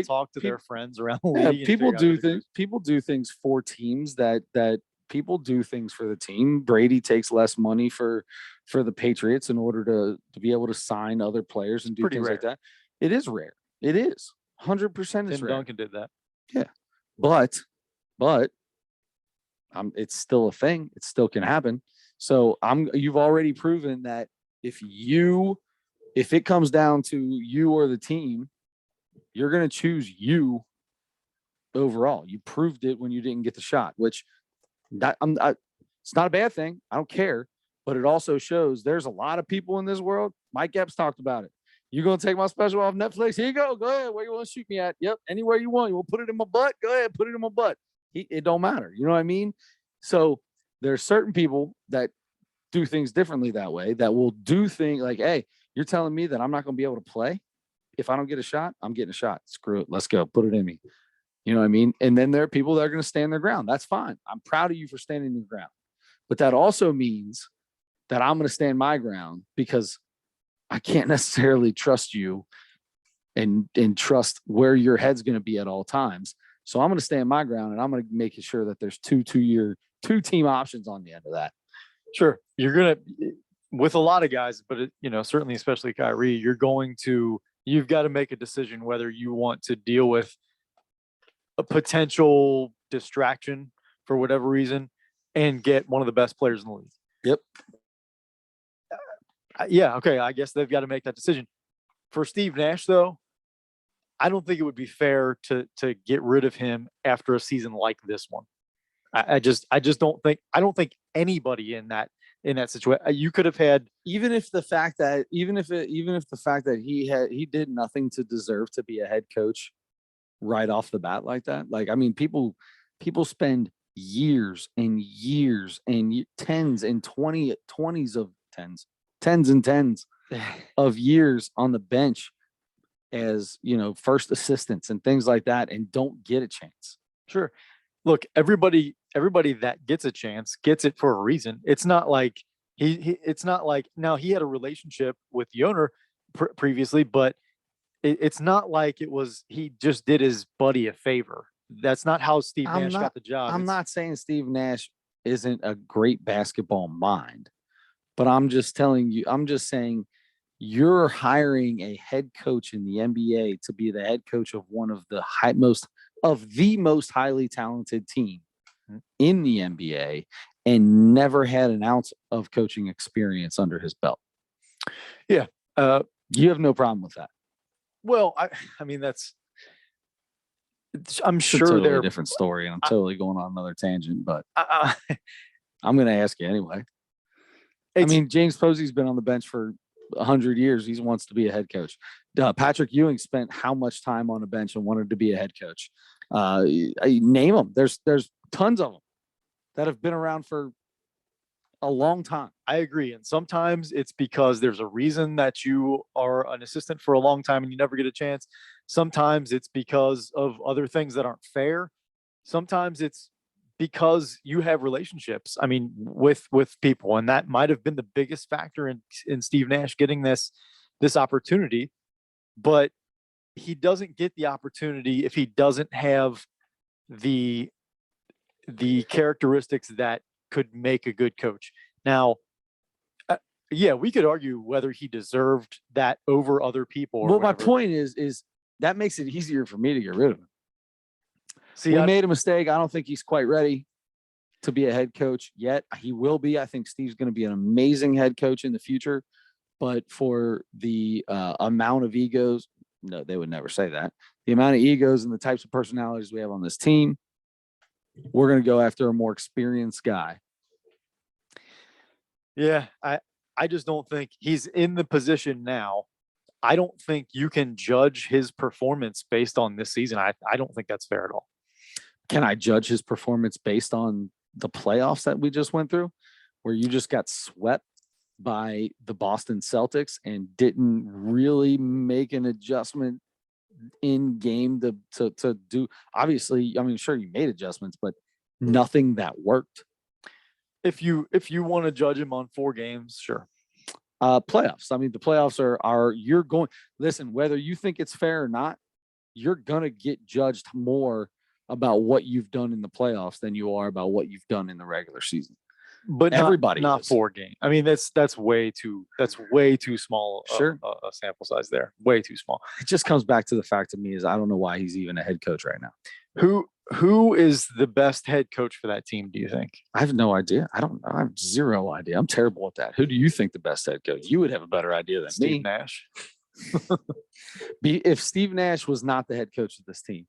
talk to their friends around the league. People do things. People do things for teams that people do things for the team. Brady takes less money for the Patriots in order to be able to sign other players and do Pretty things rare. like that. It is rare. It is 100% is Tim rare. Duncan did that. Yeah, but it's still a thing. It still can happen. So you've already proven that if it comes down to you or the team, you're going to choose you overall. You proved it when you didn't get the shot, which it's not a bad thing. I don't care, but it also shows there's a lot of people in this world. Mike Epps talked about it. You going to take my special off Netflix? Here you go. Go ahead. Where you want to shoot me at? Yep. Anywhere you want. You want to put it in my butt? Go ahead. Put it in my butt. It don't matter. You know what I mean? So there's certain people that do things differently that way, that will do things like, hey, you're telling me that I'm not going to be able to play if I don't get a shot? I'm getting a shot. Screw it. Let's go. Put it in me. You know what I mean? And then there are people that are going to stand their ground. That's fine. I'm proud of you for standing your ground. But that also means that I'm going to stand my ground because I can't necessarily trust you and trust where your head's going to be at all times. So I'm going to stand my ground, and I'm going to make sure that there's two team options on the end of that. Sure. You're going to, with a lot of guys, but certainly, especially Kyrie, you've got to make a decision whether you want to deal with a potential distraction for whatever reason and get one of the best players in the league. Yep. Yeah. Okay. I guess they've got to make that decision. For Steve Nash, though, I don't think it would be fair to get rid of him after a season like this one. I just don't think anybody in that situation. You could have had, even if the fact that he did nothing to deserve to be a head coach right off the bat like that. Like, I mean, people spend years and years and tens and tens and tens of years on the bench as, first assistants and things like that, and don't get a chance. Sure. Look, everybody that gets a chance gets it for a reason. It's not like it's not like, now he had a relationship with the owner previously, but it's not like it was, he just did his buddy a favor. That's not how Steve Nash got the job. I'm not saying Steve Nash isn't a great basketball mind, but I'm just saying you're hiring a head coach in the NBA to be the head coach of one of the most highly talented team in the NBA, and never had an ounce of coaching experience under his belt. Yeah. You have no problem with that. Well, I mean, I'm It's sure a totally they're different story, and I'm totally going on another tangent, but I'm going to ask you anyway. I mean, James Posey's been on the bench for 100 years. He wants to be a head coach. Patrick Ewing spent how much time on a bench and wanted to be a head coach? Name them. There's tons of them that have been around for a long time. I agree. And sometimes it's because there's a reason that you are an assistant for a long time and you never get a chance. Sometimes it's because of other things that aren't fair. Sometimes it's because you have relationships, I mean, with people. And that might have been the biggest factor in Steve Nash getting this opportunity. But he doesn't get the opportunity if he doesn't have the characteristics that could make a good coach. Now, yeah, we could argue whether he deserved that over other people. Well, my point is that makes it easier for me to get rid of him. See, we made a mistake. I don't think he's quite ready to be a head coach yet. He will be. I think Steve's going to be an amazing head coach in the future. But for the amount of egos, no, they would never say that. The amount of egos and the types of personalities we have on this team, we're going to go after a more experienced guy. Yeah, I just don't think he's in the position now. I don't think you can judge his performance based on this season. I don't think that's fair at all. Can I judge his performance based on the playoffs that we just went through, where you just got swept by the Boston Celtics and didn't really make an adjustment in game to do. Obviously, I mean, sure, you made adjustments, but nothing that worked. If you want to judge him on 4 games, sure. Playoffs. I mean, the playoffs are you're going. Listen, whether you think it's fair or not, you're gonna get judged more about what you've done in the playoffs than you are about what you've done in the regular season. But Everybody not is. 4 games. I mean, that's way too small. Sure. A sample size there. Way too small. It just comes back to the fact to me is I don't know why he's even a head coach right now. Who is the best head coach for that team, do you think? I have no idea. I have zero idea. I'm terrible at that. Who do you think the best head coach? You would have a better idea than Steve me. Nash. If Steve Nash was not the head coach of this team,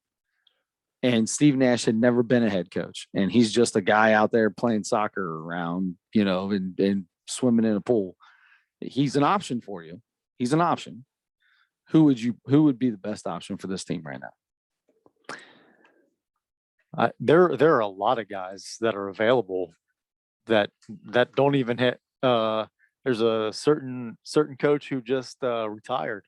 and Steve Nash had never been a head coach, and he's just a guy out there playing soccer around, and swimming in a pool, he's an option for you. He's an option. Who would be the best option for this team right now? There are a lot of guys that are available that don't even hit. There's a certain coach who just retired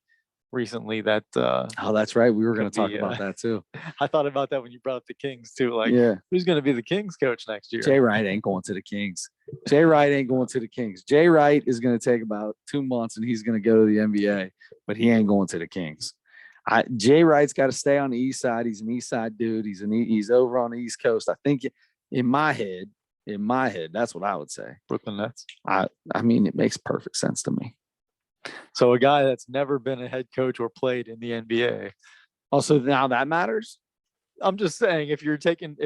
recently. That oh, that's right. We were going to talk about that too. I thought about that when you brought up the Kings too. Like, yeah, who's going to be the Kings coach next year? Jay Wright ain't going to the Kings. Jay Wright ain't going to the Kings. Jay Wright is going to take about 2 months and he's going to go to the NBA, but he ain't going to the Kings. Jay Wright's got to stay on the East Side. He's an East Side dude. He's over on the East Coast. I think in my head, that's what I would say. Brooklyn Nets. I mean, it makes perfect sense to me. So a guy that's never been a head coach or played in the NBA. Also, now that matters. I'm just saying, if you're getting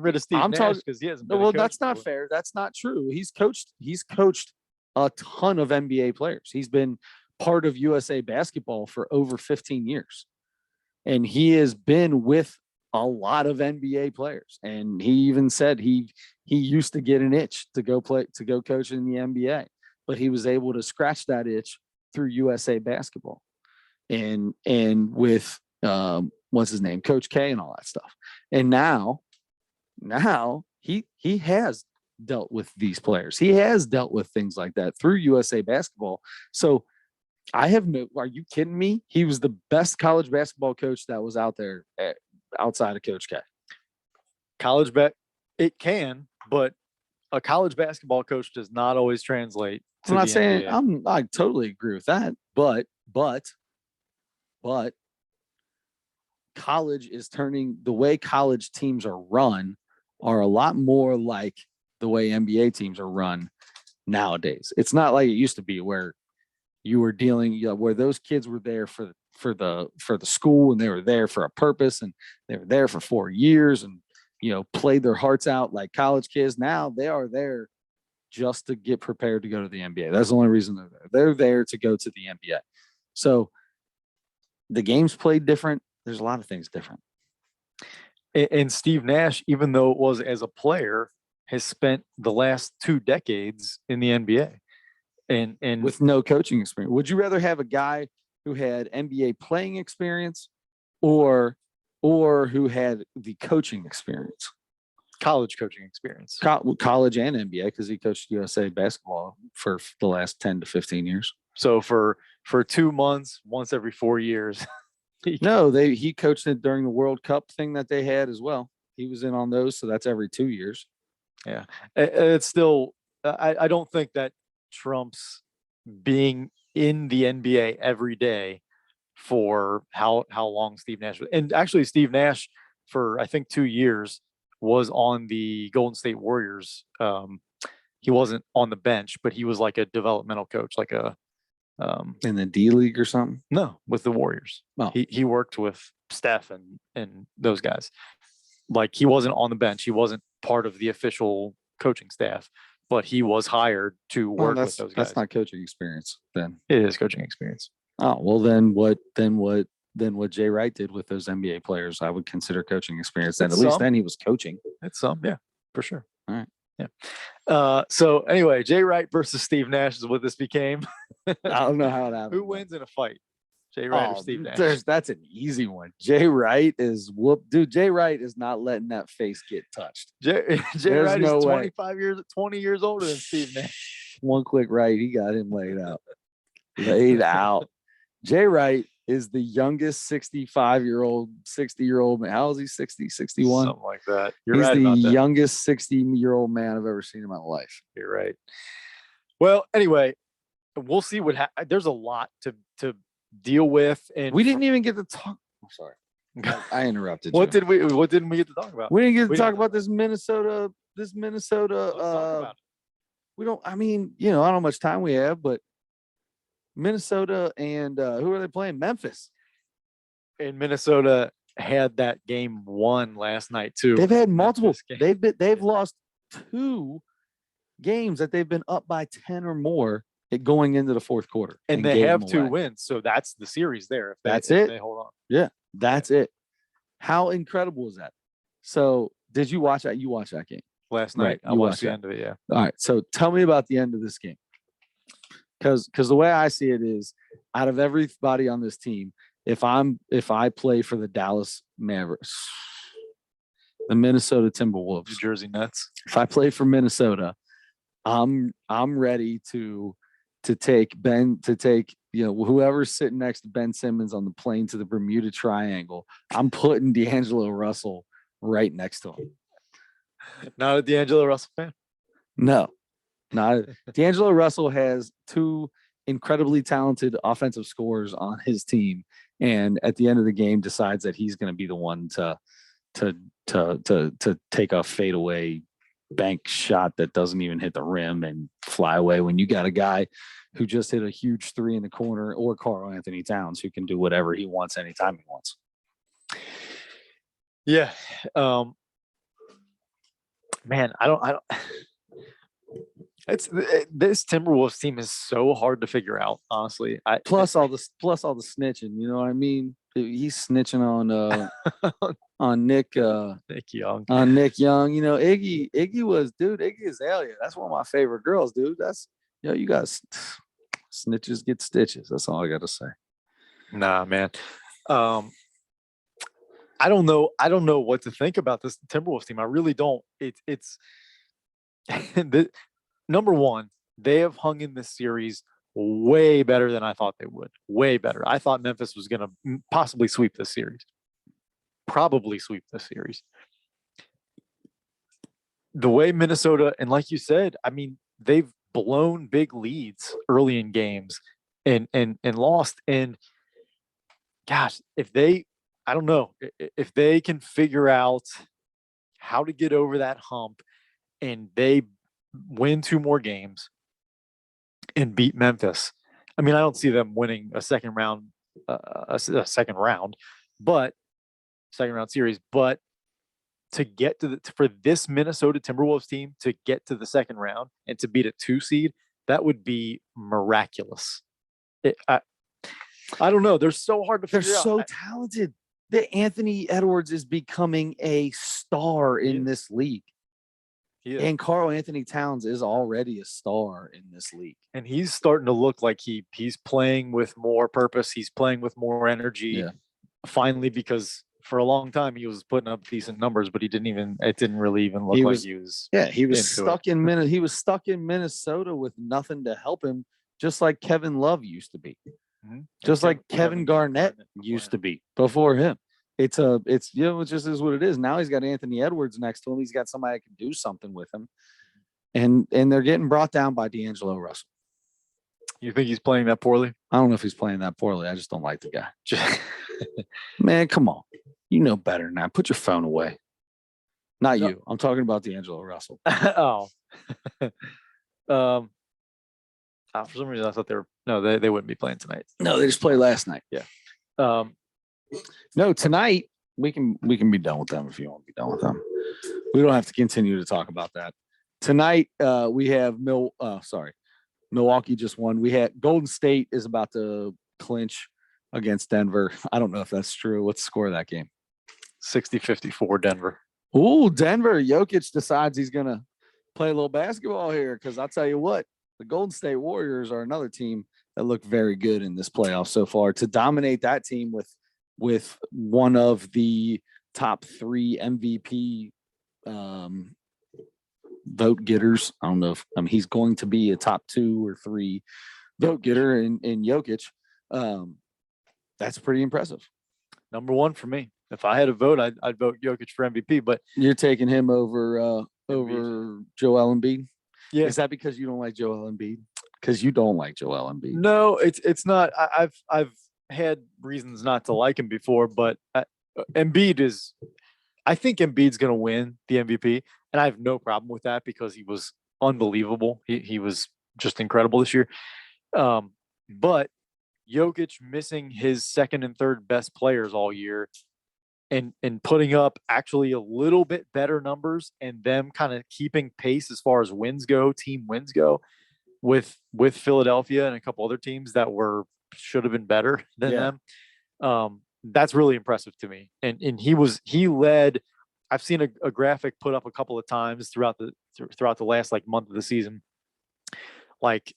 rid of Steve Nash because he hasn't been. Well, that's not fair. That's not true. He's coached a ton of NBA players. He's been part of USA basketball for over 15 years. And he has been with a lot of NBA players. And he even said he used to get an itch to go coach in the NBA, but he was able to scratch that itch through USA basketball and with what's his name, Coach K and all that stuff. And now he has dealt with these players. He has dealt with things like that through USA basketball. So are you kidding me? He was the best college basketball coach that was out there outside of Coach K. It can, but a college basketball coach does not always translate to I'm not the saying NBA. I totally agree with that, but college is turning the way college teams are run are a lot more like the way NBA teams are run nowadays. It's not like it used to be where you were dealing, where those kids were there for the school and they were there for a purpose and they were there for 4 years and played their hearts out like college kids. Now they are there just to get prepared to go to the NBA. That's the only reason they're there. They're there to go to the NBA. So the game's played different. There's a lot of things different. And Steve Nash, even though it was as a player, has spent the last 2 decades in the NBA. And with no coaching experience. Would you rather have a guy who had NBA playing experience or who had the coaching experience? College coaching experience. College and NBA, because he coached USA basketball for the last 10 to 15 years. So for 2 months, once every 4 years. He coached it during the World Cup thing that they had as well. He was in on those, so that's every 2 years. Yeah. It's still, I don't think that trumps being in the NBA every day for how long Steve Nash was. And actually Steve Nash for I think 2 years was on the Golden State Warriors. He wasn't on the bench, but he was like a developmental coach, like a in the D League or something. No, with the Warriors. Oh. He worked with Steph and those guys. Like he wasn't on the bench. He wasn't part of the official coaching staff, but he was hired to work with those guys. That's not coaching experience then. It is coaching experience. Oh, well then what Jay Wright did with those NBA players, I would consider coaching experience. Then at least then he was coaching. It's yeah, for sure. All right. Yeah. So anyway, Jay Wright versus Steve Nash is what this became. I don't know how it happened. Who wins in a fight? Jay Wright or Steve Nash? That's an easy one. Jay Wright is Jay Wright is not letting that face get touched. Jay Wright is 20 years older than Steve Nash. One quick right, he got him laid out. Laid out. Jay Wright is the youngest 65-year-old, 60-year-old man. How old is he? 60, 61? Something like that. You're He's right the about that. youngest 60-year-old man I've ever seen in my life. You're right. Well, anyway, we'll see what there's a lot to deal with, and We didn't even get to talk. I'm sorry. I interrupted what you. didn't we get to talk about? We didn't get to We talk didn't about this Minnesota. Let's talk about it. We don't. I mean, I don't know how much time we have, but Minnesota and who are they playing? Memphis. And Minnesota had that game won last night too. They've had multiple. Memphis They've lost 2 games that they've been up by 10 or more going into the fourth quarter, and they gave have them 2 away. wins, so that's the series there. If That's if it. They hold on. Yeah, that's it. How incredible is that? So, did you watch that? You watched that game Last night. Right, I you watched watched the that. end of it. Yeah. All right. So, tell me about the end of this game. Because the way I see it is, out of everybody on this team, if I play for the Dallas Mavericks, the Minnesota Timberwolves, New Jersey Nets. if I play for Minnesota, I'm ready to take whoever's sitting next to Ben Simmons on the plane to the Bermuda Triangle. I'm putting D'Angelo Russell right next to him. Not a D'Angelo Russell fan. No, not D'Angelo Russell has 2 incredibly talented offensive scorers on his team, and at the end of the game decides that he's going to be the one to take a fadeaway bank shot that doesn't even hit the rim and fly away when you got a guy who just hit a huge 3 in the corner, or Karl Anthony Towns, who can do whatever he wants anytime he wants. Yeah. Man, I don't this Timberwolves team is so hard to figure out, honestly. Plus all the snitching, you know what I mean? He's snitching on Nick Nick Young. Nick Young. Iggy is alien. That's one of my favorite girls, dude. That's you guys snitches get stitches. That's all I gotta say. Nah, man. I don't know what to think about this Timberwolves team. I really don't. It's number one, they have hung in this series way better than I thought they would. Way better. I thought Memphis was going to possibly sweep this series. Probably sweep this series. The way Minnesota, and like you said, I mean, they've blown big leads early in games and lost. And gosh, I don't know, if they can figure out how to get over that hump and they win 2 more games and beat Memphis. I mean, I don't see them winning a second round series, but to get for this Minnesota Timberwolves team to get to the second round and to beat a 2 seed, that would be miraculous. I don't know. They're so hard to figure out. They're so talented. That Anthony Edwards is becoming a star in this league. And Karl Anthony Towns is already a star in this league. And he's starting to look like he's playing with more purpose. He's playing with more energy. Yeah. Finally, because for a long time he was putting up decent numbers, but it didn't really even look like he was. Yeah, he was stuck in Minnesota. He was stuck in Minnesota with nothing to help him, just like Kevin Love used to be. Mm-hmm. Just like Kevin Garnett used to be before him. It just is what it is. Now he's got Anthony Edwards next to him. He's got somebody that can do something with him. And they're getting brought down by D'Angelo Russell. You think he's playing that poorly? I don't know if he's playing that poorly. I just don't like the guy. Man, come on. You know better than that. Put your phone away. Not you. I'm talking about D'Angelo Russell. Oh. For some reason I thought they wouldn't be playing tonight. No, they just played last night. Yeah. No, tonight we can be done with them if you want to be done with them. We don't have to continue to talk about that. Tonight we have Milwaukee just won. We had Golden State is about to clinch against Denver. I don't know if that's true. What's the score of that game? 60-54 Denver. Ooh, Denver. Jokic decides he's gonna play a little basketball here, because I'll tell you what, the Golden State Warriors are another team that look very good in this playoff so far. To dominate that team with one of the top 3 MVP vote getters. I don't know he's going to be a top 2 or 3 vote getter in Jokic. That's pretty impressive. Number one for me. If I had a vote, I'd vote Jokic for MVP. But You're taking him over Joel Embiid. yeah, Is that because you don't like Joel Embiid? Because you don't like Joel Embiid. no, it's not. I've had reasons not to like him before, but Embiid is. I think Embiid's going to win the MVP, and I have no problem with that because he was unbelievable. He was just incredible this year. But Jokic missing his second and third best players all year, and putting up actually a little bit better numbers, and them kind of keeping pace as far as wins go, team wins go, with Philadelphia and a couple other teams that should have been better than them. That's really impressive to me. And he led. I've seen a graphic put up a couple of times throughout the last like month of the season, like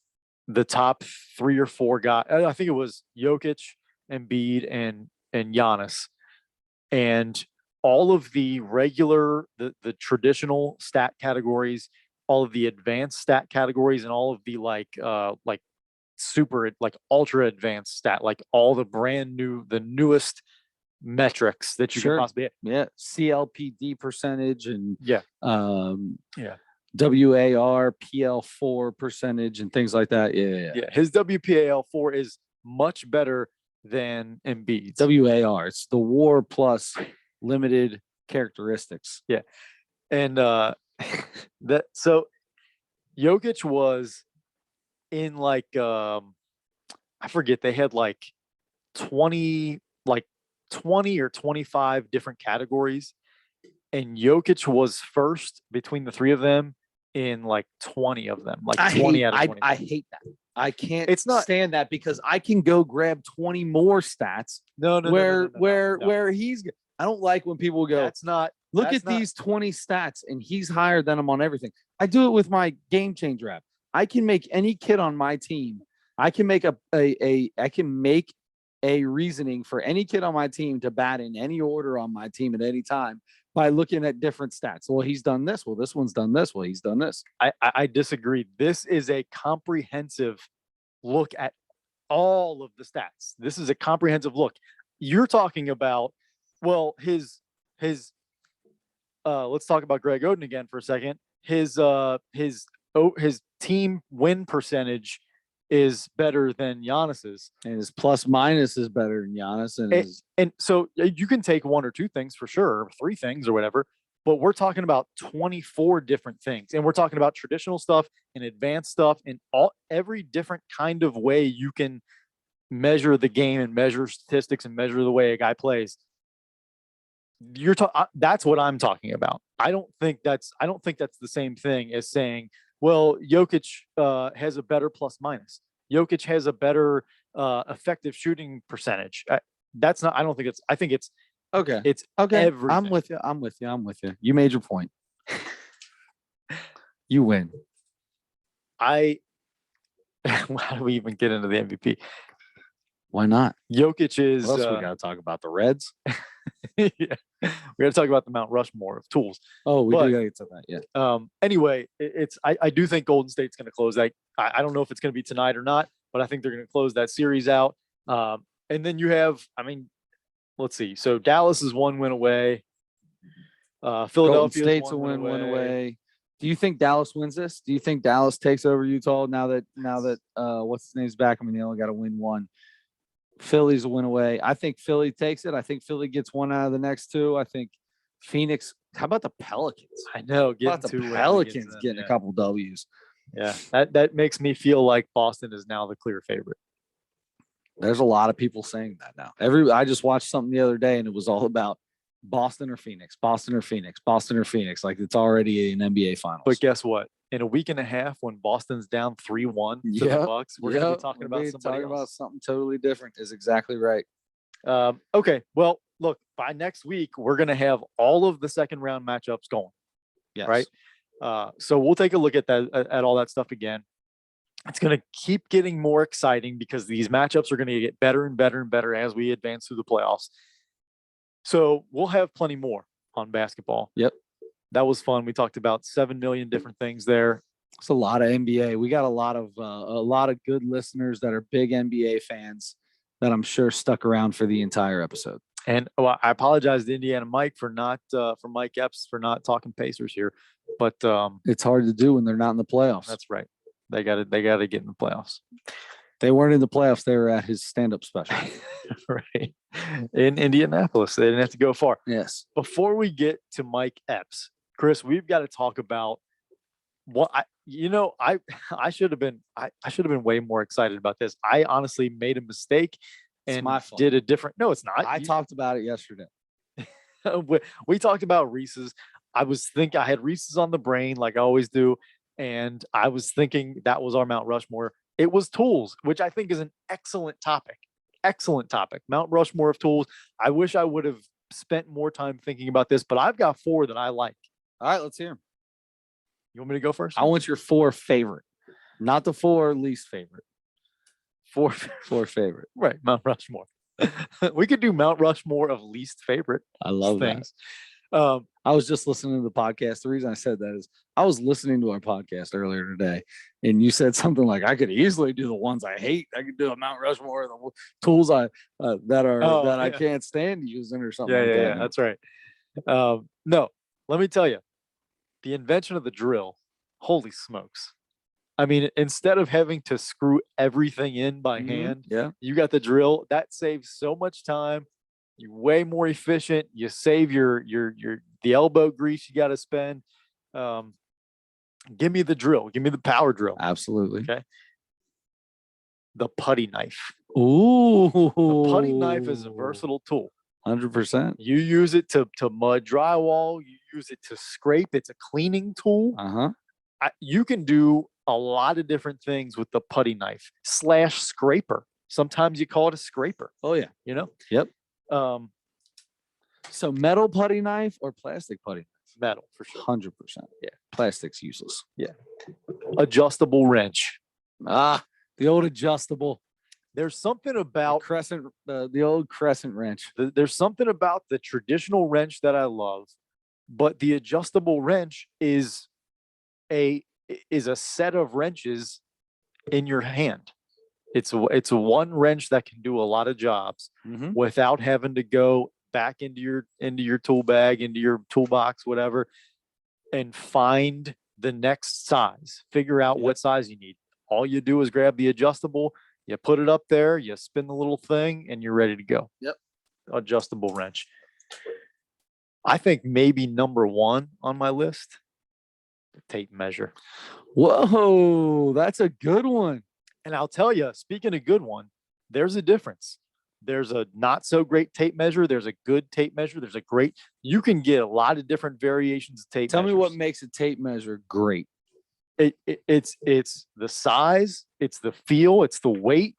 the top 3 or 4 guys. I think it was Jokic, Embiid, and Giannis, and all of the regular, the traditional stat categories, all of the advanced stat categories, and all of the like super, like ultra advanced stat, like all the the newest metrics that you can possibly have. CLPD percentage and WAR, PL4 percentage and things like that. His WPAL4 is much better than Embiid's. WAR, it's the WAR plus limited characteristics. And so Jokic was in like I forget, they had like 20 or 25 different categories, and Jokic was first between the 3 of them in like 20 of them, like 20 out of 20. I hate that. I can't stand that because I can go grab 20 more stats. No. Where he's, I don't like when people go, look at these 20 stats and he's higher than him on everything. I do it with my game changer app. I can make any kid on my team. I can make a reasoning for any kid on my team to bat in any order on my team at any time by looking at different stats. Well, he's done this. Well, this one's done this. Well, he's done this. I disagree. This is a comprehensive look at all of the stats. This is a comprehensive look. You're talking about, well, his let's talk about Greg Oden again for a second. His team win percentage is better than Giannis's, and his plus minus is better than Giannis. And so you can take 1 or 2 things for sure, or 3 things or whatever, but we're talking about 24 different things, and we're talking about traditional stuff and advanced stuff and every different kind of way you can measure the game and measure statistics and measure the way a guy plays. That's what I'm talking about. I don't think that's the same thing as saying, well, Jokic has a better plus minus. Jokic has a better effective shooting percentage. That's not. I don't think it's. I think it's okay. It's okay. Everything. I'm with you. You made your point. You win. How do we even get into the MVP? Why not? Jokic is. What else we got to talk about? The Reds. Yeah, we got to talk about the Mount Rushmore of Tools. Oh, we do got to get to that. Yeah. Anyway, I do think Golden State's going to close that. I don't know if it's going to be tonight or not, but I think they're going to close that series out. And then you have, let's see. So Dallas is 1 win away. Philadelphia State's a win away. Do you think Dallas wins this? Do you think Dallas takes over Utah now that what's his name's back? They only got to win 1. Philly's a win away. I think Philly takes it. I think Philly gets 1 out of the next 2. I think Phoenix. How about the Pelicans? I know. The Pelicans getting a couple W's. Yeah, that makes me feel like Boston is now the clear favorite. There's a lot of people saying that now. I just watched something the other day and it was all about Boston or Phoenix, Boston or Phoenix, Boston or Phoenix. Like it's already an NBA finals. But guess what? In a week and a half, when Boston's down 3-1 to the Bucks, we're going to be talking about somebody else. About something totally different. Is exactly right. Okay. Well, look, by next week, we're going to have all of the second round matchups going. Yes. Right. So we'll take a look at that, at all that stuff again. It's going to keep getting more exciting because these matchups are going to get better and better and better as we advance through the playoffs. So we'll have plenty more on basketball. Yep. That was fun. We talked about 7 million different things there. It's a lot of NBA. We got a lot of good listeners that are big NBA fans. that I'm sure stuck around for the entire episode. And I apologize to Indiana Mike for Mike Epps for not talking Pacers here, but It's hard to do when they're not in the playoffs. that's right. They got to get in the playoffs. They weren't in the playoffs. They were at his stand-up special. Right. In Indianapolis. They didn't have to go far. Yes. Before we get to Mike Epps, Chris, we've got to talk about what I should have been way more excited about this. I honestly made a mistake It's and my fault. did a different. No, it's not. I talked about it yesterday. we talked about Reese's. I had Reese's on the brain like I always do. And I was thinking that was our Mount Rushmore. It was Tools, which I think is an excellent topic. Excellent topic. Mount Rushmore of Tools. I wish I would have spent more time thinking about this, but I've got 4 that I like. All right, let's hear them. You want me to go first? I want your 4 favorite, not the 4 least favorite. 4 favorite. Right, Mount Rushmore. We could do Mount Rushmore of least favorite. I love things. I was just listening to the podcast. The reason I said that is I was listening to our podcast earlier today, and you said something like, "I could easily do the ones I hate. I could do a Mount Rushmore of the tools I can't stand using or something." Yeah, that's right. No, let me tell you, the invention of the drill. Holy smokes! I mean, instead of having to screw everything in by hand, you got the drill. That saves so much time. You're way more efficient. You save the elbow grease you got to spend. Give me the drill. Give me the power drill. Absolutely. Okay. The putty knife. Ooh. The putty knife is a versatile tool. 100%. You use it to mud drywall. You use it to scrape. It's a cleaning tool. You can do a lot of different things with the putty knife / scraper. Sometimes you call it a scraper. Oh yeah. Yep. So metal putty knife or plastic putty knife? Metal for sure. 100%. Yeah. Plastic's useless. Yeah. Adjustable wrench. The old adjustable. There's something about the old crescent wrench. There's something about the traditional wrench that I love, but the adjustable wrench is a set of wrenches in your hand. It's a one wrench that can do a lot of jobs without having to go back into your tool bag, into your toolbox, whatever, and find the next size. Figure out what size you need. All you do is grab the adjustable, you put it up there, you spin the little thing, and you're ready to go. Yep. Adjustable wrench. I think maybe number 1 on my list, the tape measure. Whoa, that's a good one. And I'll tell you, speaking of good one, there's a difference. There's a not so great tape measure. There's a good tape measure. You can get a lot of different variations of tape. Tell me what makes a tape measure great. It's the size, it's the feel, it's the weight,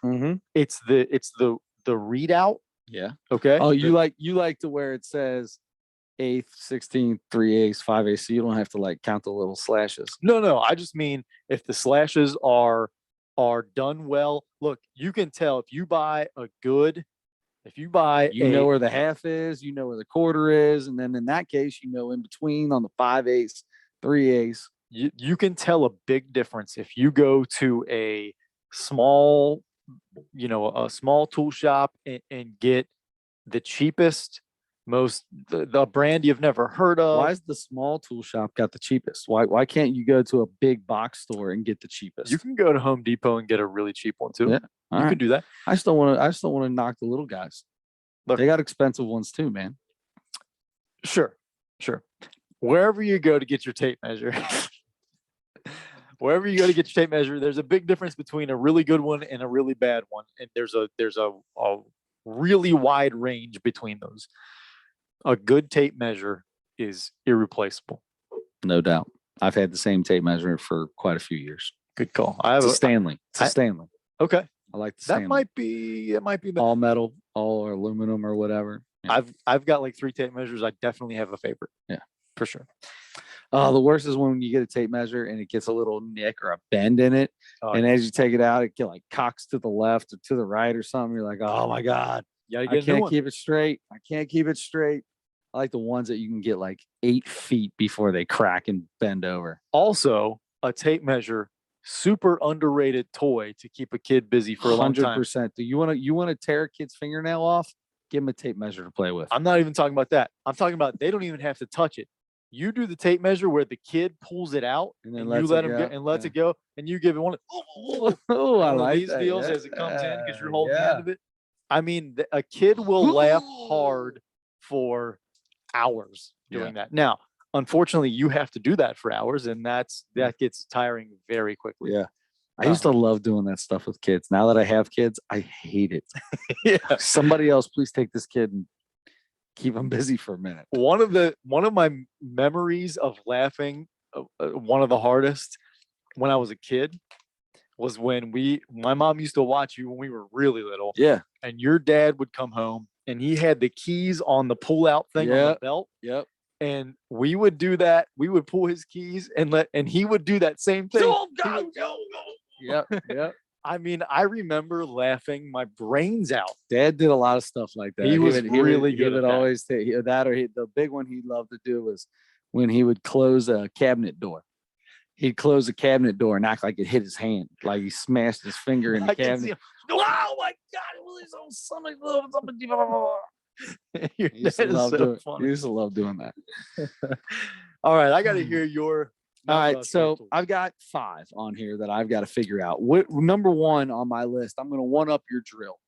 it's the readout. Yeah. Okay. Oh, you like to where it says 1/8, 16, 3/8, 5/8, so you don't have to like count the little slashes. No. I just mean if the slashes are done well. Look, you can tell if you buy where the half is, you know where the quarter is, and then in that case, in between on the 5/8, 3/8. You can tell a big difference if you go to a small tool shop and get the cheapest, the brand you've never heard of. Why is the small tool shop got the cheapest? Why can't you go to a big box store and get the cheapest? You can go to Home Depot and get a really cheap one too. Yeah, you can do that. I just don't want to knock the little guys. Look, they got expensive ones too, man. Sure. Wherever you go to get your tape measure, there's a big difference between a really good one and a really bad one, and there's a really wide range between those. A good tape measure is irreplaceable. No doubt. I've had the same tape measure for quite a few years. Good call. It's a Stanley. Stanley. Okay. I like the Stanley. That might be all metal, all aluminum or whatever. Yeah. I've got like 3 tape measures. I definitely have a favorite. Yeah, for sure. The worst is when you get a tape measure and it gets a little nick or a bend in it. And as you take it out, it like cocks to the left or to the right or something. You're like, oh my God. I can't keep it straight. I like the ones that you can get like 8 feet before they crack and bend over. Also, a tape measure super underrated toy to keep a kid busy for a long time. 100%. Do you want to tear a kid's fingernail off? Give him a tape measure to play with. I'm not even talking about that. I'm talking about they don't even have to touch it. You do the tape measure where the kid pulls it out and you let him get and lets it go, and you give it one. Oh, I like these that. feels Yeah. as it comes in because you're holding the end of it. I mean, a kid will laugh hard for hours doing that. Now, unfortunately, you have to do that for hours, and that gets tiring very quickly. Yeah. I used to love doing that stuff with kids. Now that I have kids, I hate it. Yeah. Somebody else, please take this kid and keep him busy for a minute. One of my memories of laughing, one of the hardest when I was a kid, was when my mom used to watch you when we were really little. Yeah. And your dad would come home and he had the keys on the pull out thing on the belt. Yep. And we would do that. We would pull his keys and he would do that same thing. Yep. I mean, I remember laughing my brains out. Dad did a lot of stuff like that. He was really good He would at that. always take that, or the big one he loved to do was when he would close a cabinet door. He'd close a cabinet door and act like it hit his hand, like he smashed his finger in the cabinet. Oh my God! Your He used to dad is love so doing. He funny. used to love doing that. All right, I got to hear your. All right, so I've got 5 on here that I've got to figure out. What number 1 on my list? I'm going to one up your drill,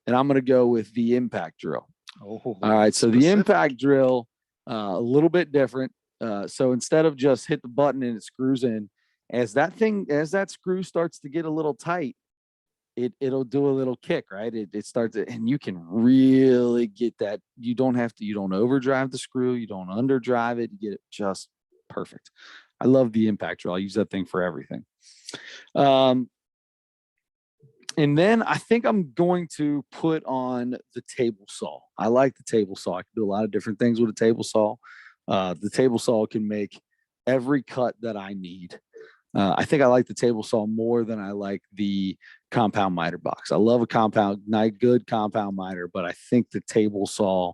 and I'm going to go with the impact drill. All right, so the impact drill, a little bit different. So instead of just hit the button and it screws in, as that screw starts to get a little tight, it'll do a little kick, right? It starts, and you can really get that. You don't overdrive the screw, you don't underdrive it, you get it just perfect. I love the impact drill. I use that thing for everything. And then I think I'm going to put on the table saw. I like the table saw. I can do a lot of different things with a table saw. The table saw can make every cut that I need. I think I like the table saw more than I like the compound miter box. I love a good compound miter, but I think the table saw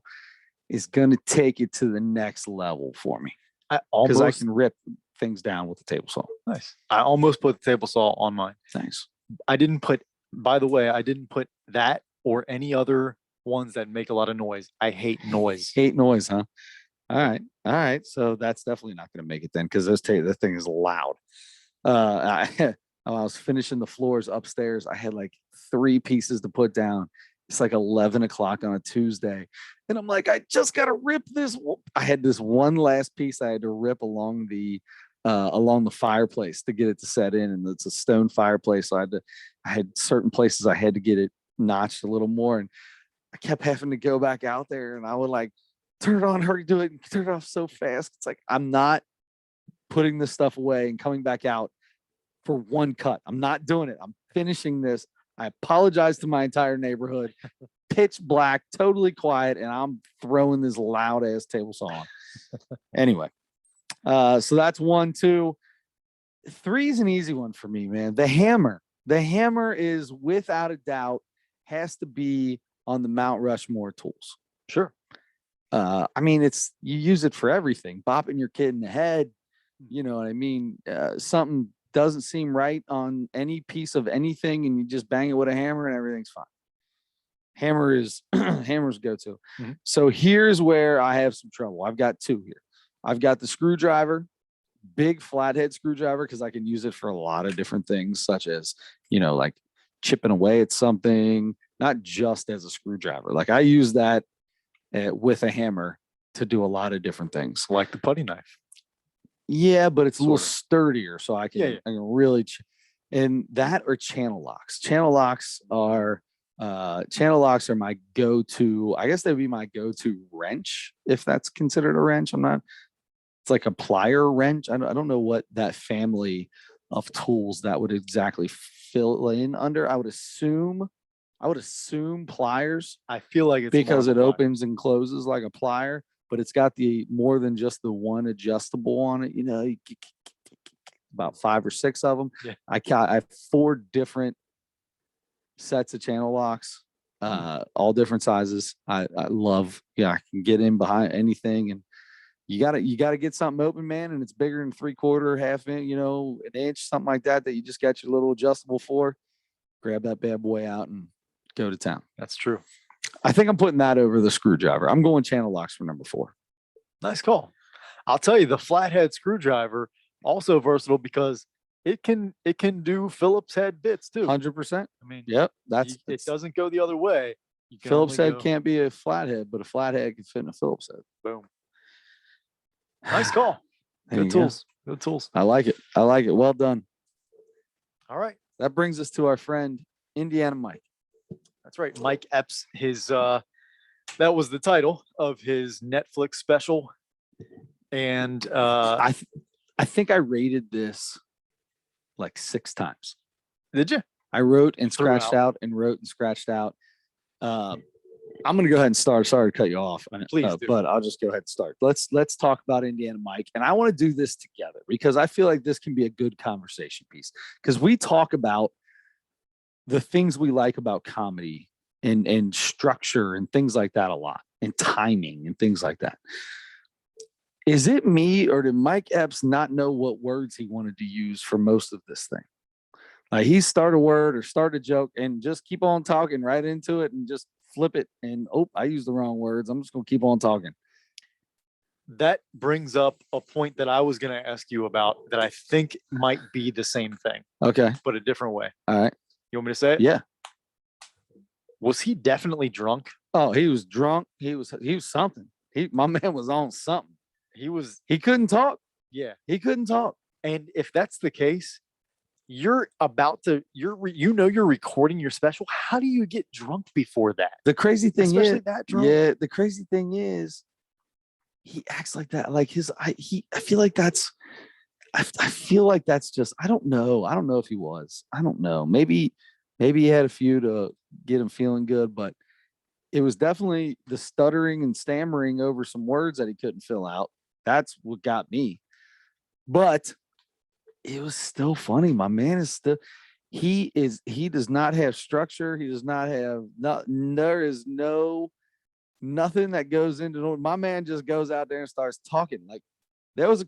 is going to take it to the next level for me. Because I can rip things down with the table saw. Nice. I almost put the table saw on mine. Thanks. By the way, I didn't put that or any other ones that make a lot of noise. I hate noise. Hate noise, huh? All right. So that's definitely not going to make it then, because that thing is loud. I was finishing the floors upstairs. I had like 3 pieces to put down. It's like 11 o'clock on a Tuesday. And I'm like, I just got to rip this. I had this one last piece I had to rip along the fireplace to get it to set in. And it's a stone fireplace. So I had certain places I had to get it notched a little more. And I kept having to go back out there, and I would like, turn it on, hurry, do it, and turn it off so fast. It's like, I'm not putting this stuff away and coming back out for one cut. I'm not doing it. I'm finishing this. I apologize to my entire neighborhood. Pitch black, totally quiet, and I'm throwing this loud ass table saw on. Anyway, so that's 1, 2. 3 is an easy one for me, man. The hammer. The hammer is without a doubt has to be on the Mount Rushmore of Tools. Sure. I mean, you use it for everything. Bopping your kid in the head, you know what I mean? Something doesn't seem right on any piece of anything, and you just bang it with a hammer and everything's fine. Hammer's go-to. Mm-hmm. So here's where I have some trouble. I've got 2 here. I've got the screwdriver, big flathead screwdriver, because I can use it for a lot of different things, such as, like chipping away at something, not just as a screwdriver. Like I use that with a hammer to do a lot of different things. Like the putty knife. Yeah, but it's a little sturdier, so I can really and that or channel locks. Channel locks are my go-to. I guess they'd be my go-to wrench, if that's considered a wrench. It's like a plier wrench. I don't know what that family of tools that would exactly fill in under. I would assume pliers. I feel like it's because it opens and closes like a plier, but it's got the more than just the one adjustable on it. About 5 or 6 of them. Yeah. I have 4 different sets of channel locks, all different sizes. I love. I can get in behind anything and you gotta get something open, man, and it's bigger than 3/4, half inch, an inch, something like that you just got your little adjustable for. Grab that bad boy out and go to town. That's true. I think I'm putting that over the screwdriver. I'm going channel locks for number 4. Nice call. I'll tell you, the flathead screwdriver also versatile because it can do Phillips head bits too. 100%. I mean, Yep, it doesn't go the other way. Phillips head can't be a flathead, but a flathead can fit in a Phillips head. Boom. Nice call. Good tools. Good tools. I like it. Well done. All right. That brings us to our friend Indiana Mike. That's right. Mike Epps. That was the title of his Netflix special. And I think I rated this like 6 times. Did you? I wrote and scratched out and wrote and scratched out. I'm going to go ahead and start. Sorry to cut you off, please do. But I'll just go ahead and start. Let's talk about Indiana Mike, and I want to do this together because I feel like this can be a good conversation piece because we talk about the things we like about comedy and structure and things like that a lot, and timing and things like that. Is it me or did Mike Epps not know what words he wanted to use for most of this thing? Like he start a word or start a joke and just keep on talking right into it and just flip it. And I used the wrong words. I'm just going to keep on talking. That brings up a point that I was going to ask you about that I think might be the same thing. Okay. But a different way. All right. You want me to say it? Yeah. Was he definitely drunk? Oh, he was drunk. He was something. My man was on something. He couldn't talk. Yeah. He couldn't talk. And if that's the case, you're recording your special. How do you get drunk before that? The crazy thing Especially that drunk? Yeah, the crazy thing is he acts like that. Like I feel like that's just, I don't know if he was. I don't know. Maybe he had a few to get him feeling good, but it was definitely the stuttering and stammering over some words that he couldn't fill out. That's what got me. But it was still funny. My man is still, he does not have structure. He does not have, there is nothing that goes into, my man just goes out there and starts talking. Like there was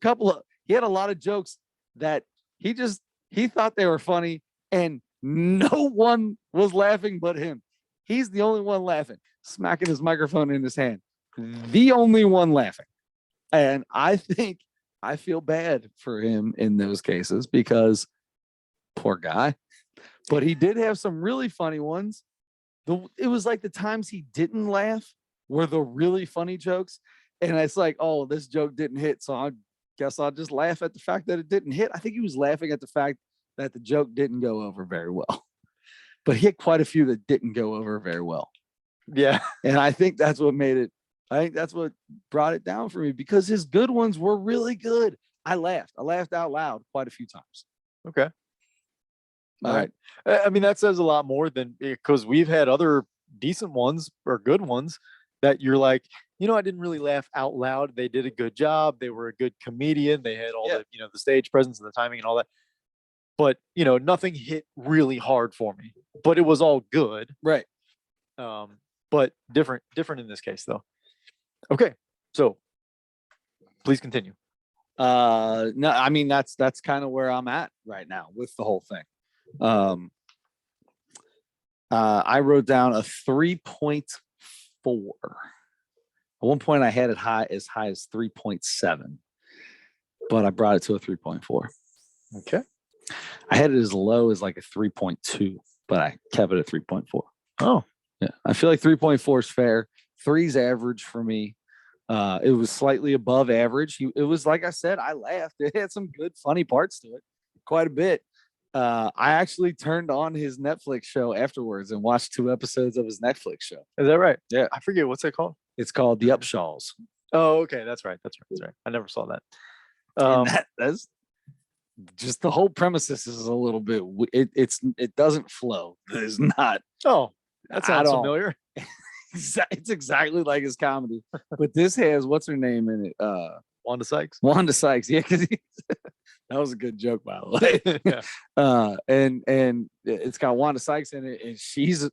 he had a lot of jokes that he thought they were funny and no one was laughing but him. He's the only one laughing, smacking his microphone in his hand. The only one laughing. And I feel bad for him in those cases because poor guy. But he did have some really funny ones. It was like the times he didn't laugh were the really funny jokes. And it's like, oh, this joke didn't hit. So I guess I'll just laugh at the fact that it didn't hit. I think he was laughing at the fact that the joke didn't go over very well. But he had quite a few that didn't go over very well. Yeah. And I think that's what brought it down for me because his good ones were really good. I laughed out loud quite a few times. Okay. All right. I mean, that says a lot more than, because we've had other decent ones or good ones that you're like, I didn't really laugh out loud. They did a good job. They were a good comedian. They had all the, the stage presence and the timing and all that. But, nothing hit really hard for me, but it was all good. Right. But different in this case though. Okay. So please continue. No, I mean, that's kind of where I'm at right now with the whole thing. I wrote down a 3.4. At one point I had it as high as 3.7, but I brought it to a 3.4. Okay. I had it as low as like a 3.2, but I kept it at 3.4. Oh, yeah. I feel like 3.4 is fair. 3's average for me. It was slightly above average. It was, like I said, I laughed. It had some good, funny parts to it, quite a bit. I actually turned on his Netflix show afterwards and watched 2 episodes of his Netflix show. Is that right? Yeah. I forget, what's it called? It's called The Upshaws. Oh, okay. That's right. I never saw that. That's just the whole premises is a little bit, it doesn't flow. It's not. Oh, that sounds familiar. It's exactly like his comedy, but this has, what's her name in it? Wanda Sykes. Yeah, because that was a good joke, by the way. Yeah. And it's got Wanda Sykes in it, and she's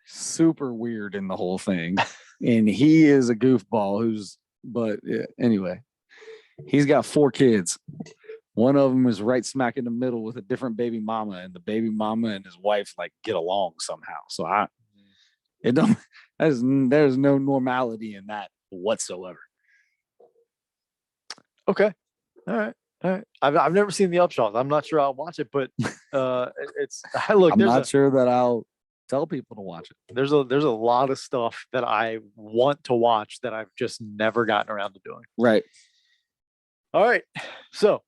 super weird in the whole thing, and he is a goofball. But yeah, anyway, He's got 4 kids. One of them is right smack in the middle with a different baby mama, and the baby mama and his wife like get along somehow. So it don't. There's no normality in that whatsoever. Okay. All right. I've never seen the Upshaws. I'm not sure I'll watch it, but it's look. I'm not sure that I'll tell people to watch it. There's a lot of stuff that I want to watch that I've just never gotten around to doing. Right. All right. So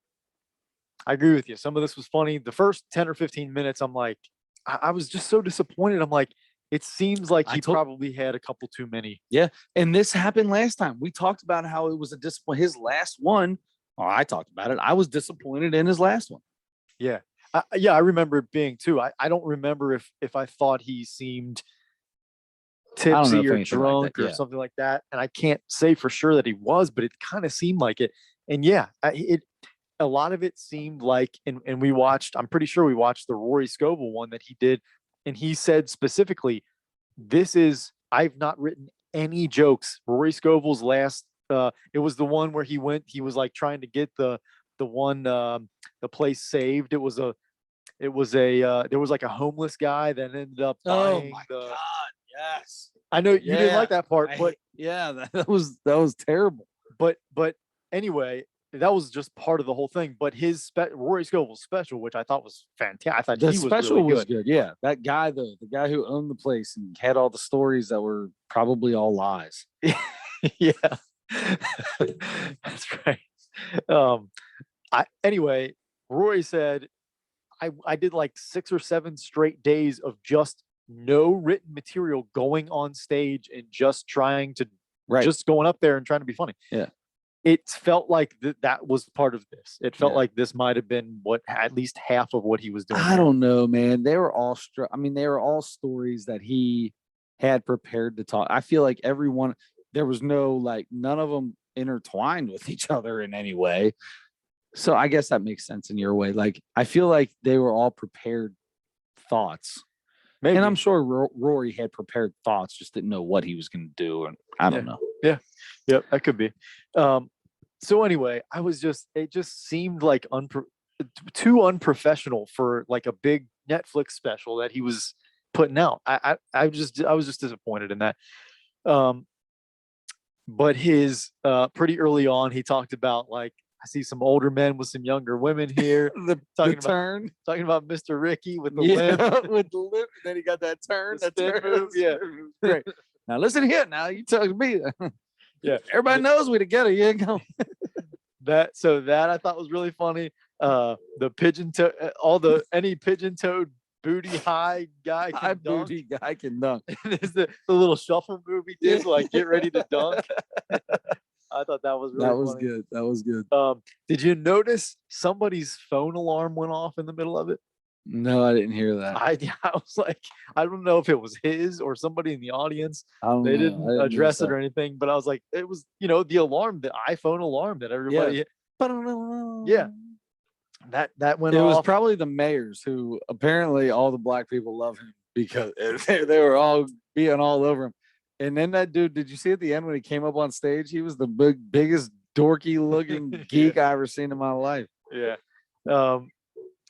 I agree with you. Some of this was funny. The first 10 or 15 minutes, I'm like, I was just so disappointed. I'm like, it seems like he probably had a couple too many. Yeah. And this happened last time. We talked about how it was a disappointment. His last one, I talked about it. I was disappointed in his last one. Yeah. I remember it being too. I don't remember if I thought he seemed tipsy or drunk or something like that. And I can't say for sure that he was, but it kind of seemed like it. And yeah, a lot of it seemed like, and we watched, I'm pretty sure we watched the Rory Scovel one that he did. And he said specifically, I've not written any jokes. Rory Scovel's last, it was the one where he was like trying to get the place saved. There was like a homeless guy that ended up dying. Oh my God. Yes. I know you didn't like that part, but that was terrible. But anyway, that was just part of the whole thing. But Rory Scovel's special, which I thought was fantastic. I thought the he special was really good. Yeah, that guy the guy who owned the place and had all the stories that were probably all lies. Yeah, that's right. Anyway, Rory said, I did like 6 or 7 straight days of just no written material going on stage and just trying to just going up there and trying to be funny. Yeah. It felt like that was part of this. It felt like this might have been at least half of what he was doing. I don't know, man. They were all they were all stories that he had prepared to talk. I feel like everyone, there was none of them intertwined with each other in any way. So I guess that makes sense in your way. Like, I feel like they were all prepared thoughts. Maybe. And I'm sure Rory had prepared thoughts, just didn't know what he was going to do. And I don't know. Yeah. Yep. That could be. So anyway, it just seemed like too unprofessional for like a big Netflix special that he was putting out. I was just disappointed in that. But his pretty early on, he talked about like, I see some older men with some younger women here. talking about Mr. Ricky with the lip. With the lip. And then he got that turn. That move. Yeah. Great. Now listen here. Now you talk to me. Yeah. Everybody knows we together. You ain't going. That I thought was really funny. The pigeon toe, any pigeon toed booty high guy can dunk. Booty guy can dunk. There's the little shuffle movie too, like get ready to dunk. I thought that was really funny. Good. That was good. Did you notice somebody's phone alarm went off in the middle of it? No, I didn't hear that. I was like, I don't know if it was his or somebody in the audience. They didn't address it or anything, but I was like, it was, the alarm, the iPhone alarm that everybody. Yeah. That went off. It was probably the mayors who apparently all the black people love him because they were all being all over him. And then that dude, did you see at the end when he came up on stage? He was the biggest dorky looking geek I ever seen in my life. Yeah.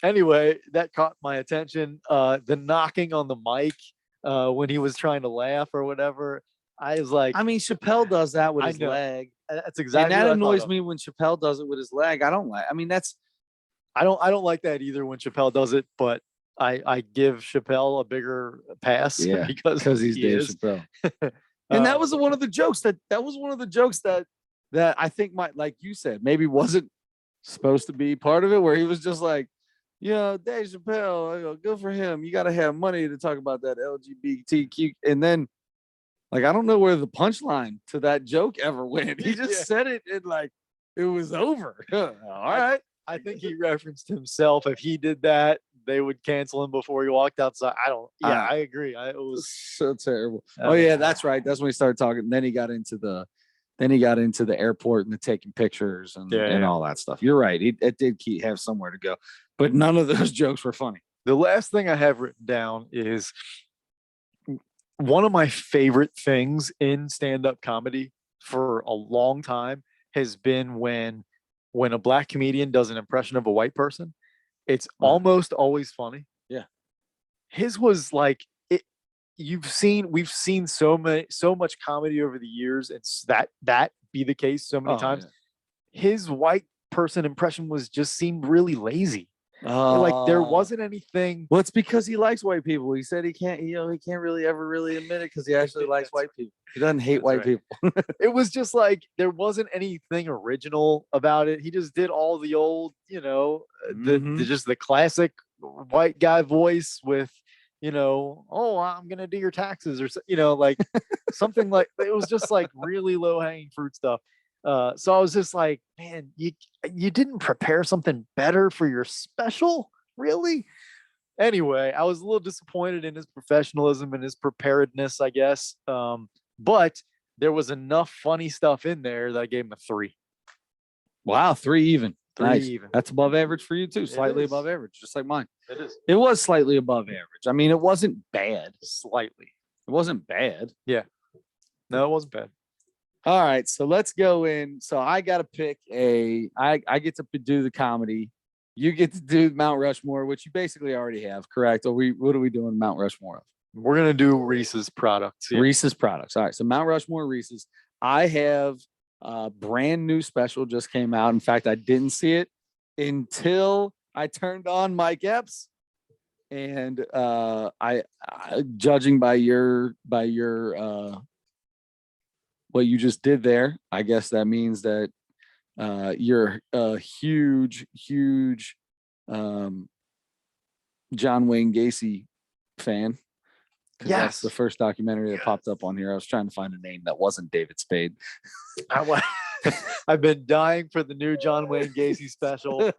Anyway, that caught my attention. The knocking on the mic when he was trying to laugh or whatever. I was like, I mean, Chappelle does that with his leg. That's exactly. And that annoys me when Chappelle does it with his leg. I don't like. I mean, I don't like that either when Chappelle does it, but I give Chappelle a bigger pass because he's Dave Chappelle. And that was one of the jokes that I think like you said, maybe wasn't supposed to be part of it, where he was just like, Dave Chappelle, good for him. You got to have money to talk about that LGBTQ. And then, like, I don't know where the punchline to that joke ever went. He just said it and like it was over. All right. I think he referenced himself. If he did that, they would cancel him before he walked outside. I agree. It was so terrible. Oh yeah, that's right. That's when he started talking. Then he got into the airport and the taking pictures and all that stuff. You're right. It did have somewhere to go, but none of those jokes were funny. The last thing I have written down is one of my favorite things in stand-up comedy for a long time has been when when a black comedian does an impression of a white person, it's Wow. almost always funny. Yeah. His was like it. We've seen so much comedy over the years, and that be the case so many times. Yeah. His white person impression seemed really lazy. Like there wasn't anything. Well, it's because he likes white people. He said he can't really ever really admit it because he actually likes white people. He doesn't hate white people. It was just like there wasn't anything original about it. He just did all the old, just the classic white guy voice with, oh, I'm gonna do your taxes or like something like it was just like really low hanging fruit stuff. So I was just like, man, you didn't prepare something better for your special, really? Anyway, I was a little disappointed in his professionalism and his preparedness, I guess. But there was enough funny stuff in there that I gave him a 3. Wow, 3 even. 3 Nice. even. That's above average for you too. Slightly is. above average, just like mine. It is. It was slightly above average. I mean, it wasn't bad. Slightly. It wasn't bad. Yeah. No, it wasn't bad. All right, so let's go in. So I got to pick I get to do the comedy. You get to do Mount Rushmore, which you basically already have, correct? What are we doing Mount Rushmore of? We're going to do Reese's products. Yeah. Reese's products. All right, so Mount Rushmore Reese's. I have a brand new special just came out. In fact, I didn't see it until I turned on Mike Epps. And I judging by your what you just did there, I guess that means that you're a huge John Wayne Gacy fan. Yes. That's the first documentary that popped up on here. I was trying to find a name that wasn't David Spade. I've been dying for the new John Wayne Gacy special.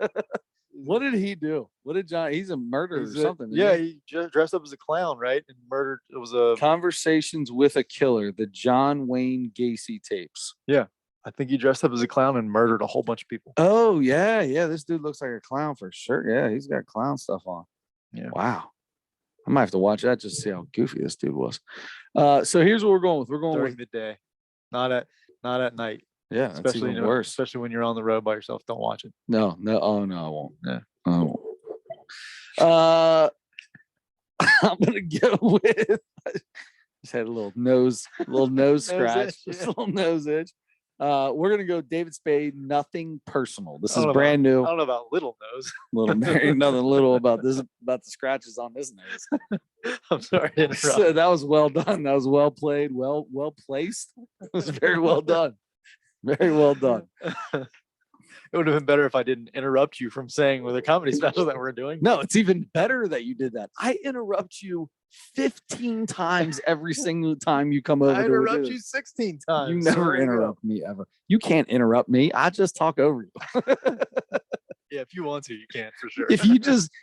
What did he do? What did John? He's a murderer or something. Yeah, he just dressed up as a clown, right? And murdered. It was a Conversations with a Killer, the John Wayne Gacy tapes. Yeah, I think he dressed up as a clown and murdered a whole bunch of people. Oh yeah. This dude looks like a clown for sure. Yeah, he's got clown stuff on. Yeah. Wow. I might have to watch that just to see how goofy this dude was. So here's what we're going with. We're going during the day, not at night. Yeah, especially even worse. Especially when you're on the road by yourself. Don't watch it. No. Oh no, I won't. Yeah, I won't. I'm gonna go with. Just had a little nose scratch, just a little nose itch. We're gonna go David Spade. Nothing personal. This is brand new. I don't know about little nose. There ain't nothing little about this. About the scratches on this nose. I'm sorry to interrupt. So that was well done. That was well played. Well placed. It was very well done. Very well done. It would have been better if I didn't interrupt you from saying with a comedy special that we're doing. No, it's even better that you did that. I interrupt you 15 times every single time you come over. I interrupt you 16 times. You never interrupt me ever. You can't interrupt me. I just talk over you. Yeah, if you want to, you can for sure. If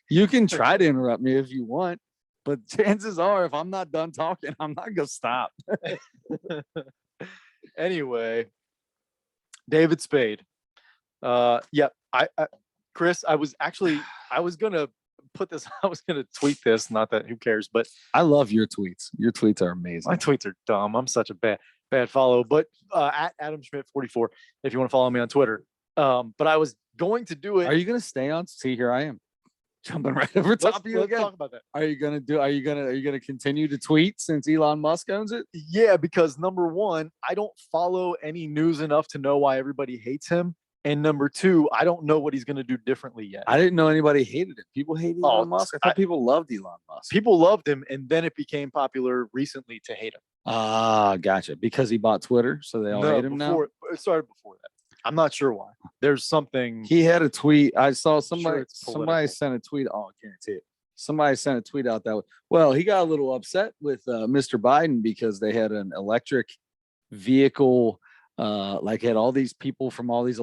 you can try to interrupt me if you want, but chances are, if I'm not done talking, I'm not gonna stop. Anyway, David Spade. Yeah, Chris, I was gonna put this. I was gonna tweet this. Not that who cares, but I love your tweets. Your tweets are amazing. My tweets are dumb. I'm such a bad follow. But at Adam Schmidt 44, if you want to follow me on Twitter. But I was going to do it. Are you gonna stay on? See, here I am, jumping right over top of you again. Let's talk about that. Are you gonna continue to tweet since Elon Musk owns it? Yeah, because number one, I don't follow any news enough to know why everybody hates him. And number two, I don't know what he's going to do differently yet. I didn't know anybody hated it. People hate Elon Musk. I thought people loved Elon Musk. People loved him, and then it became popular recently to hate him. Ah, gotcha. Because he bought Twitter, so they all hate him now? It started before that. I'm not sure why. There's something. He had a tweet. I saw somebody sent a tweet. Oh, I guarantee it. Somebody sent a tweet out that way. Well, he got a little upset with Mr. Biden because they had an electric vehicle. Like had all these people from all these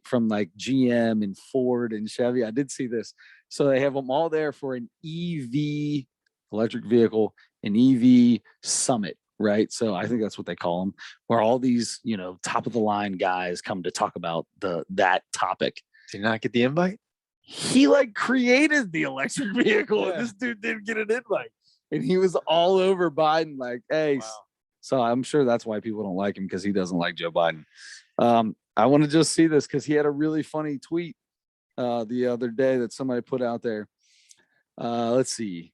from like GM and Ford and Chevy. I did see this. So they have them all there for an EV electric vehicle, an EV summit, right? So I think that's what they call them, where all these, top of the line guys come to talk about that topic. Did you not get the invite? He created the electric vehicle, and this dude didn't get an invite, and he was all over Biden, like, hey. Wow. So I'm sure that's why people don't like him, because he doesn't like Joe Biden. I want to just see this because he had a really funny tweet the other day that somebody put out there. Let's see.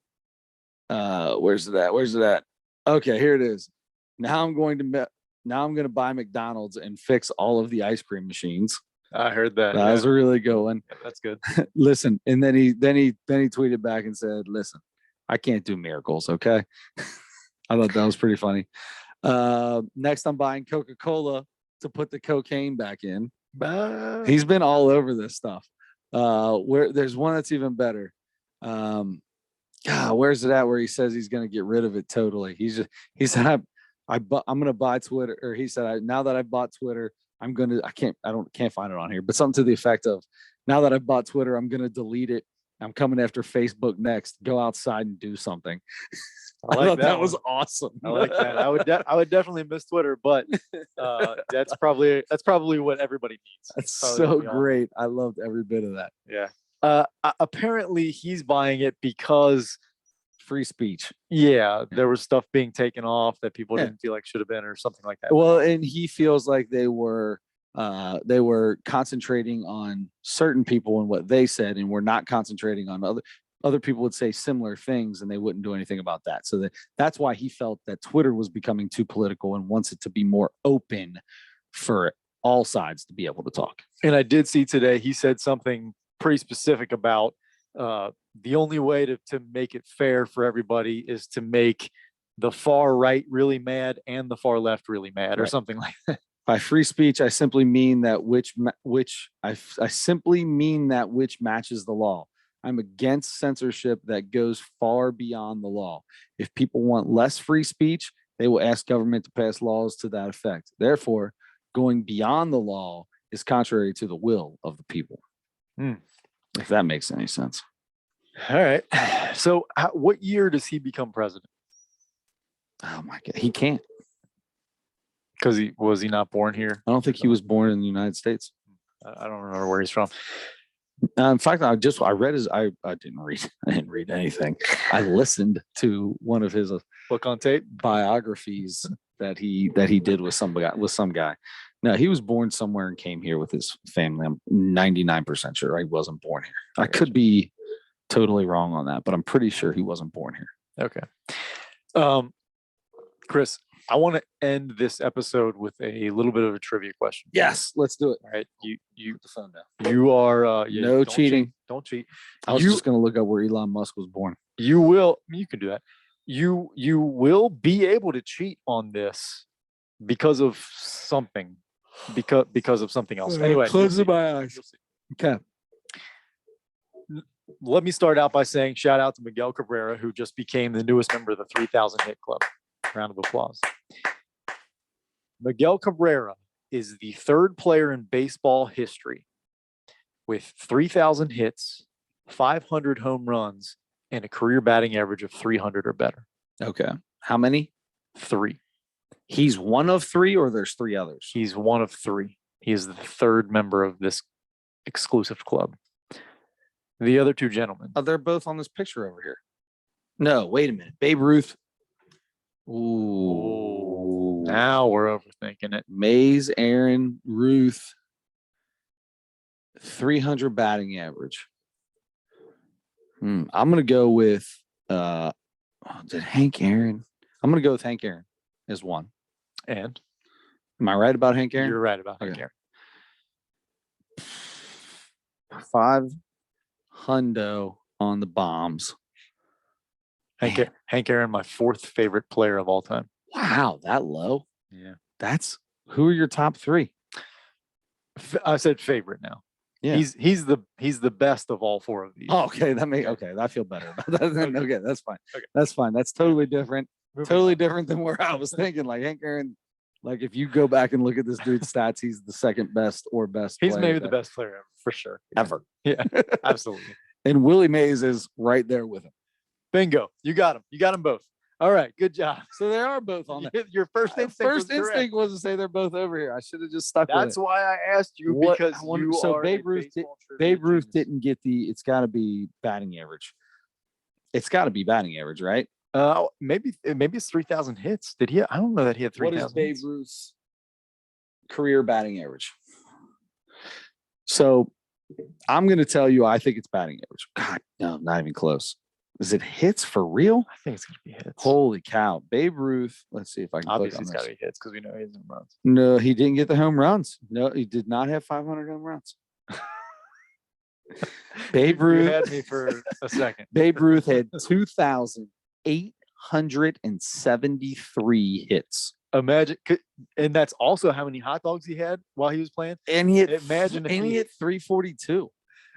Where's it at? Where's it at? Okay, here it is. Now I'm going to buy McDonald's and fix all of the ice cream machines. I heard that. That was a really good one. Yeah, that's good. Listen, and then he tweeted back and said, "Listen, I can't do miracles, okay?" I thought that was pretty funny. Next, I'm buying Coca-Cola to put the cocaine back in. He's been all over this stuff. Where there's one that's even better. God, where's it at? Where he says he's going to get rid of it totally. He said, I'm going to buy Twitter, or he said, now that I bought Twitter, I can't find it on here, but something to the effect of, now that I bought Twitter, I'm going to delete it. I'm coming after Facebook next. Go outside and do something. I thought that was awesome. I like that. I would definitely miss Twitter, but that's probably what everybody needs. That's so great. I loved every bit of that. Yeah. Apparently he's buying it because free speech. Yeah, there was stuff being taken off that people didn't feel like should have been, or something like that. Well, and he feels like they were concentrating on certain people and what they said, and we're not concentrating on other people would say similar things and they wouldn't do anything about that. So that's why he felt that Twitter was becoming too political and wants it to be more open for all sides to be able to talk. And I did see today, he said something pretty specific about the only way to make it fair for everybody is to make the far right really mad and the far left really mad, or something like that. By free speech, I simply mean that which matches the law. I'm against censorship that goes far beyond the law. If people want less free speech, they will ask government to pass laws to that effect. Therefore, going beyond the law is contrary to the will of the people. If that makes any sense. All right. So what year does he become president? Oh my God. He can't. Because was he not born here? I don't think he was born in the United States. I don't remember where he's from. In fact, I didn't read anything. I listened to one of his book on tape biographies that he did with some guy. No, he was born somewhere and came here with his family. I'm 99% sure he wasn't born here. I could be totally wrong on that, but I'm pretty sure he wasn't born here. Okay. Chris, I want to end this episode with a little bit of a trivia question. Yes, let's do it. All right. You put the phone down. You are no cheating. Don't cheat. I was just going to look up where Elon Musk was born. You can do that. You will be able to cheat on this because of something. Because of something else. Anyway, close my eyes. Okay. Let me start out by saying shout out to Miguel Cabrera, who just became the newest member of the 3,000 hit club. Round of applause. Miguel Cabrera is the third player in baseball history with 3,000 hits, 500 home runs, and a career batting average of 300 or better. Okay. How many? 3. He's one of 3, or there's 3 others? He's one of 3. He is the third member of this exclusive club. The other 2 gentlemen. Oh, they're both on this picture over here. No, wait a minute. Babe Ruth. Ooh. Now we're overthinking it. Mays, Aaron, Ruth. 300 batting average. I'm going to go with Hank Aaron? I'm going to go with Hank Aaron as 1. And? Am I right about Hank Aaron? You're right about Hank Aaron. 5 hundo on the bombs. Hank Aaron, my 4th favorite player of all time. Wow, that low? Yeah. Who are your top 3? I said favorite now. Yeah. He's the best of all 4 of these. Oh, okay. I feel better about that. Okay, that's fine. Okay. That's fine. That's totally different. Totally different than where I was thinking. Like Hank Aaron, like if you go back and look at this dude's stats, he's the second best or best. He's maybe the best player ever, for sure. Ever. Yeah, absolutely. And Willie Mays is right there with him. Bingo. You got him. You got them both. All right. Good job. So they are both on there. Your first instinct was to say they're both over here. I should have just stuck with it. That's why I asked you, because Babe Ruth didn't get it's got to be batting average. It's got to be batting average, right? Maybe it's 3,000 hits. Did he? I don't know that he had 3,000. What is Babe Ruth's career batting average? So I'm going to tell you, I think it's batting average. God, no, not even close. Is it hits for real? I think it's going to be hits. Holy cow. Babe Ruth. Let's see if I can Obviously, it's click got on to be hits because we know he has home runs. this. No, he didn't get the home runs. No, he did not have 500 home runs. Babe You Ruth. had me for a second. Babe Ruth had 2,873 hits. Imagine, and that's also how many hot dogs he had while he was playing. And he had, Imagine if he he- hit 342.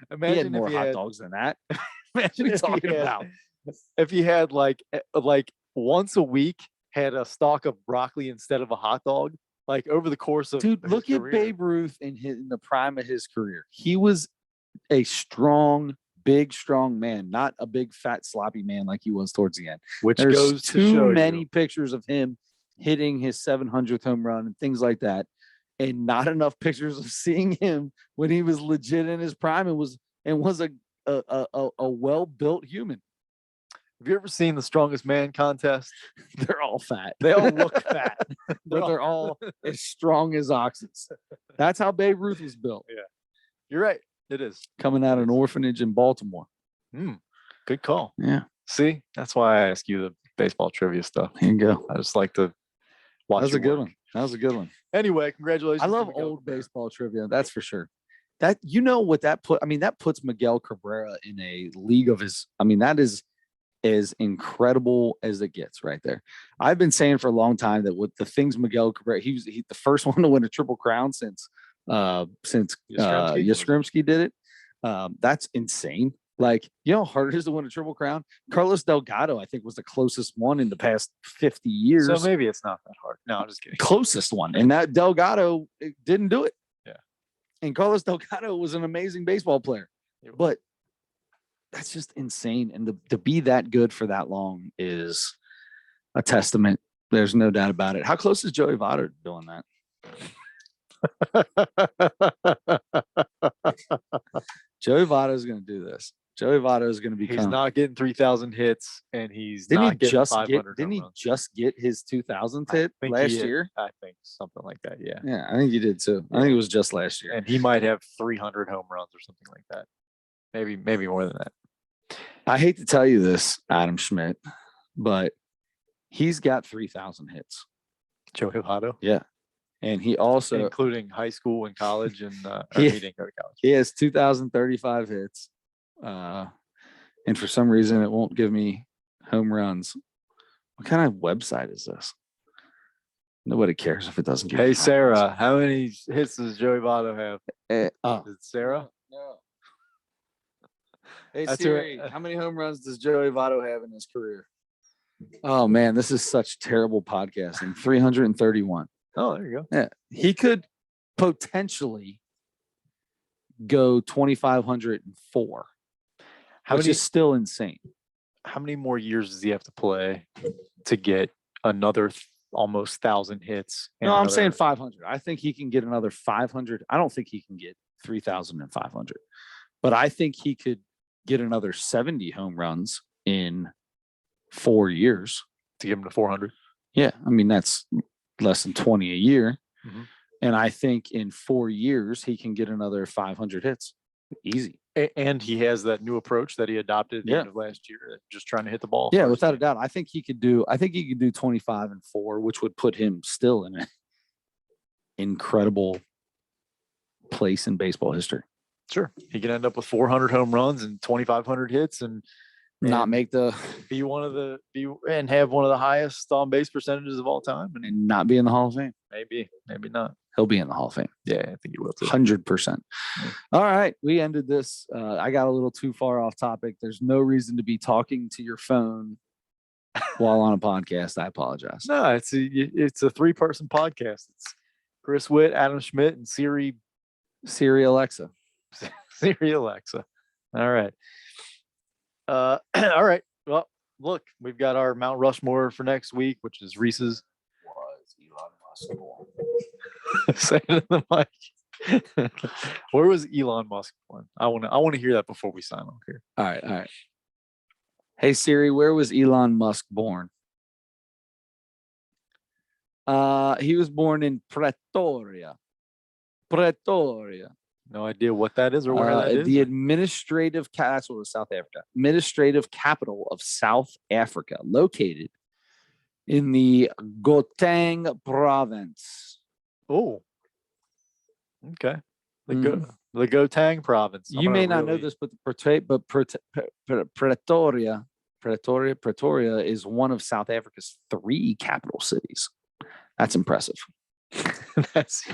He Imagine had if more he hot had, dogs than that. Imagine What are you if he talking had- about? If he had like once a week had a stalk of broccoli instead of a hot dog, like over the course of Dude, his look at career. Babe Ruth in the prime of his career. He was a strong, big, strong man, not a big, fat, sloppy man like he was towards the end. which There's goes to too show many you. pictures of him hitting his 700th home run and things like that, and not enough pictures of seeing him when he was legit in his prime and was a well-built human. Have you ever seen the Strongest Man contest? They're all fat. They all look fat, but they're all as strong as oxes. That's how Babe Ruth was built. You're right. It is. Coming out of an orphanage in Baltimore. Good call. Yeah, See, that's why I ask you the baseball trivia stuff. here you go. I just like to watch. That was your a good work. one. That was a good one. Anyway, congratulations. I to love Miguel old Cabrera. baseball trivia. That's for sure. That you know what that put. I mean, that puts Miguel Cabrera in a league of his. I mean, that is as incredible as it gets right there. I've been saying for a long time that with the things Miguel Cabrera, he was the first one to win a triple crown since Yastrzemski did it. That's insane. Like, you know how hard it is to win a triple crown? Carlos Delgado, I think, was the closest one in the past 50 years. So maybe it's not that hard. No, I'm just kidding. Closest one. And that Delgado didn't do it. Yeah. And Carlos Delgado was an amazing baseball player. But that's just insane. And to be that good for that long is a testament. There's no doubt about it. How close is Joey Votto to doing that? Joey Votto is going to do this. Joey Votto is going to become. He's not getting 3,000 hits, and he's Didn't not he getting just 500 get? Didn't he home runs. just get his 2,000th I hit think last he hit- year? I think something like that. Yeah. Yeah, I think he did too. I think it was just last year. And he might have 300 home runs or something like that. Maybe more than that. I hate to tell you this, Adam Schmidt, but he's got 3,000 hits. Joey Votto, Yeah, and he also including high school and college, and He- he didn't go to college. he has 2,035 hits. And for some reason, it won't give me home runs. What kind of website is this? Nobody cares if it doesn't give. Hey me home Sarah, how many hits does Joey Votto have? runs. Is it Sarah? No. Hey That's Siri, right. how many home runs does Joey Votto have in his career? Oh man, this is such terrible podcasting. 331. Oh, there you go. Yeah, he could potentially go 2,504, How which many? is still insane. How many more years does he have to play to get another almost 1,000 hits? and No, I'm another- saying 500. I think he can get another 500. I don't think he can get 3,500, but I think he could get another 70 home runs in 4 years. to give him to 400. Yeah, I mean that's less than 20 a year, Mhm. and I think in 4 years he can get another 500 hits, easy. And he has that new approach that he adopted at the end of last year, just trying to hit the ball. Yeah, hard as without he a doubt. I think he could do 25-4, which would put him still in an incredible place in baseball history. can. Sure, he could end up with 400 home runs and 2,500 hits, and Not make the be one of the and have one of the highest on base percentages of all time. And and not be in the Hall of Fame. maybe not. He'll be in the Hall of Fame. Yeah, I think he will too. 100%. All right, we ended this. I got a little too far off topic. There's no reason to be talking to your phone while on a podcast. I apologize. No, it's a 3-person podcast. It's Chris Witt, Adam Schmidt, and Siri Alexa. Alexa. All right. All right. Well, look, we've got our Mount Rushmore for next week, which is Reese's. Was Elon Musk born? Say it in the mic. Where was Elon Musk born? I want to hear that before we sign off here. All right. Hey Siri, where was Elon Musk born? He was born in Pretoria. No idea what that is or where that is. The administrative capital of South Africa. Administrative capital of South Africa, located in the Gauteng province. Oh, okay. The Mhm. the Gauteng province. You may not know this, but Pretoria is one of South Africa's 3 capital cities. That's impressive. That's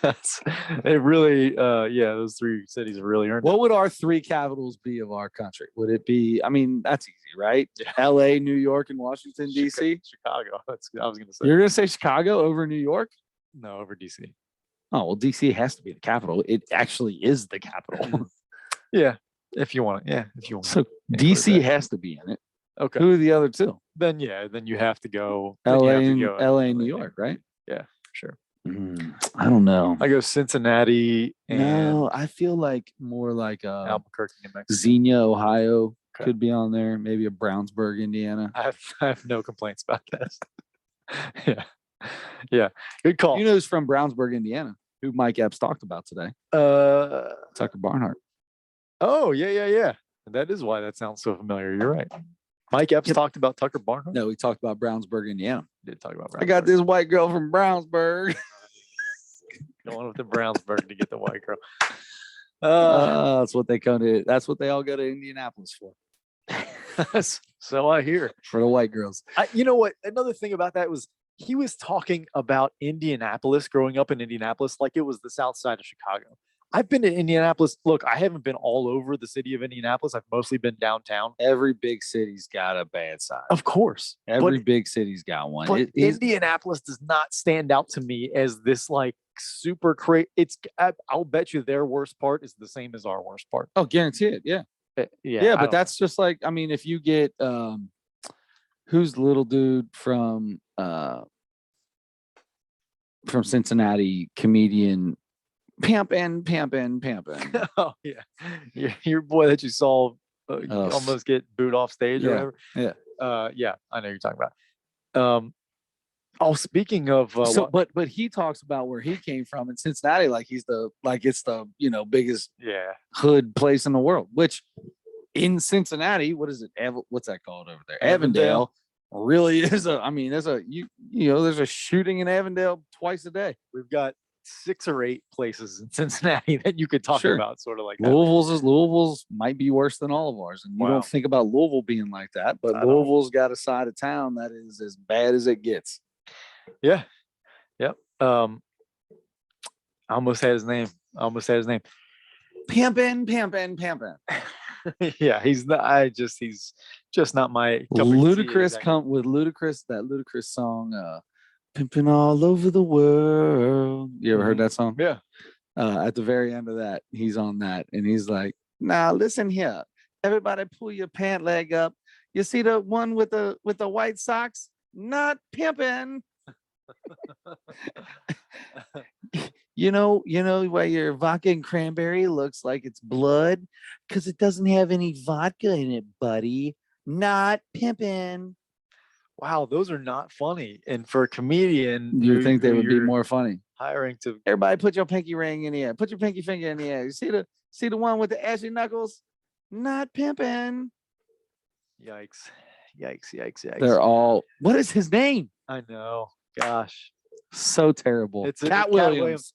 That's it. Really, those 3 cities have really earned. What would our 3 capitals be of our country? Would it be? I mean, that's easy, right? L.A., New York, and Washington D.C. Chicago. That's I was going to say. You're going to say Chicago over New York? No, over DC. Oh well, D.C. has to be the capital. It actually is the capital. Yeah, if you want it. Yeah, if you want. So D.C. has to be in it. Okay. Who are the other 2? Then you have to go L.A. and New York, right? Yeah, sure. I don't know. I go Cincinnati and No, I feel like more like Albuquerque, New Mexico. Xenia, Ohio could be on there. Maybe a Brownsburg, Indiana. I have no complaints about this. Yeah. Good call. You know who's from Brownsburg, Indiana? Who Mike Epps talked about today? Tucker Barnhart. Oh, yeah. That is why that sounds so familiar. You're right. Mike Epps talked about Tucker Barnhart? No, we talked about Brownsburg, Indiana. Did talk about Brownsburg. I got this white girl from Brownsburg. Going with the Brownsburg to get the white girl. That's what they come to. That's what they all go to Indianapolis for. So I hear. For the white girls. You know what? Another thing about that was he was talking about Indianapolis, growing up in Indianapolis, like it was the south side of Chicago. I've been to Indianapolis. Look, I haven't been all over the city of Indianapolis. I've mostly been downtown. Every big city's got a bad side. Of course. Every big city's got one. But Indianapolis does not stand out to me as this like super crazy. I'll bet you their worst part is the same as our worst part. Oh, guarantee it. Yeah. Yeah. But that's just like, I mean, if you get who's the little dude from Cincinnati, comedian Pimpin'. Oh yeah, your boy that you saw almost get booed off stage or whatever. Yeah, I know you're talking about. Speaking of, but he talks about where he came from in Cincinnati, like it's the biggest hood place in the world. Which in Cincinnati, what is it? What's that called over there? Avondale. Really is there's a shooting in Avondale twice a day. We've got 6 or 8 places in Cincinnati that you could talk about, sort of like that. Louisville's might be worse than all of ours, and you don't think about Louisville being like that, but Louisville's got a side of town that is as bad as it gets. Yeah. Yep. I almost had his name. Pimpin'. Yeah, he's just not my cup of tea. Ludacris that Ludacris song, Pimpin' All Over the World. You ever heard that song? Yeah. At the very end of that, he's on that, and he's like, "Now listen here, everybody, pull your pant leg up. You see the one with the white socks? Not pimping." You know why your vodka and cranberry looks like it's blood? Because it doesn't have any vodka in it, buddy. Not pimping. Wow, those are not funny. And for a comedian, you think they would be more funny? Hiring to everybody, put your pinky ring in the air. Put your pinky finger in the air. You see the one with the ashy knuckles? Not pimping. Yikes. They're all. What is his name? I know. Gosh, so terrible. It's Cat Williams.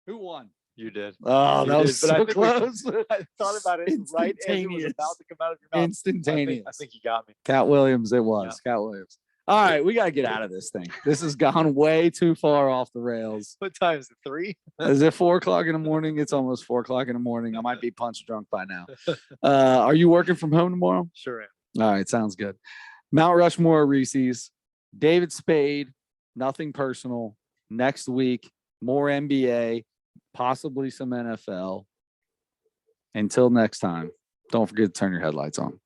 Who won? You did. Oh, that was so close. I thought about it right as it was about to come out of your mouth. Instantaneous. I think you got me. Cat Williams, it was. Yeah. Cat Williams. All right, we got to get out of this thing. This has gone way too far off the rails. What time is it? 3? Is it 4:00 in the morning? It's almost 4:00 in the morning. I might be punch drunk by now. Are you working from home tomorrow? Sure am. All right, sounds good. Mount Rushmore, Reese's, David Spade, nothing personal. Next week, more NBA, possibly some NFL. Until next time, don't forget to turn your headlights on.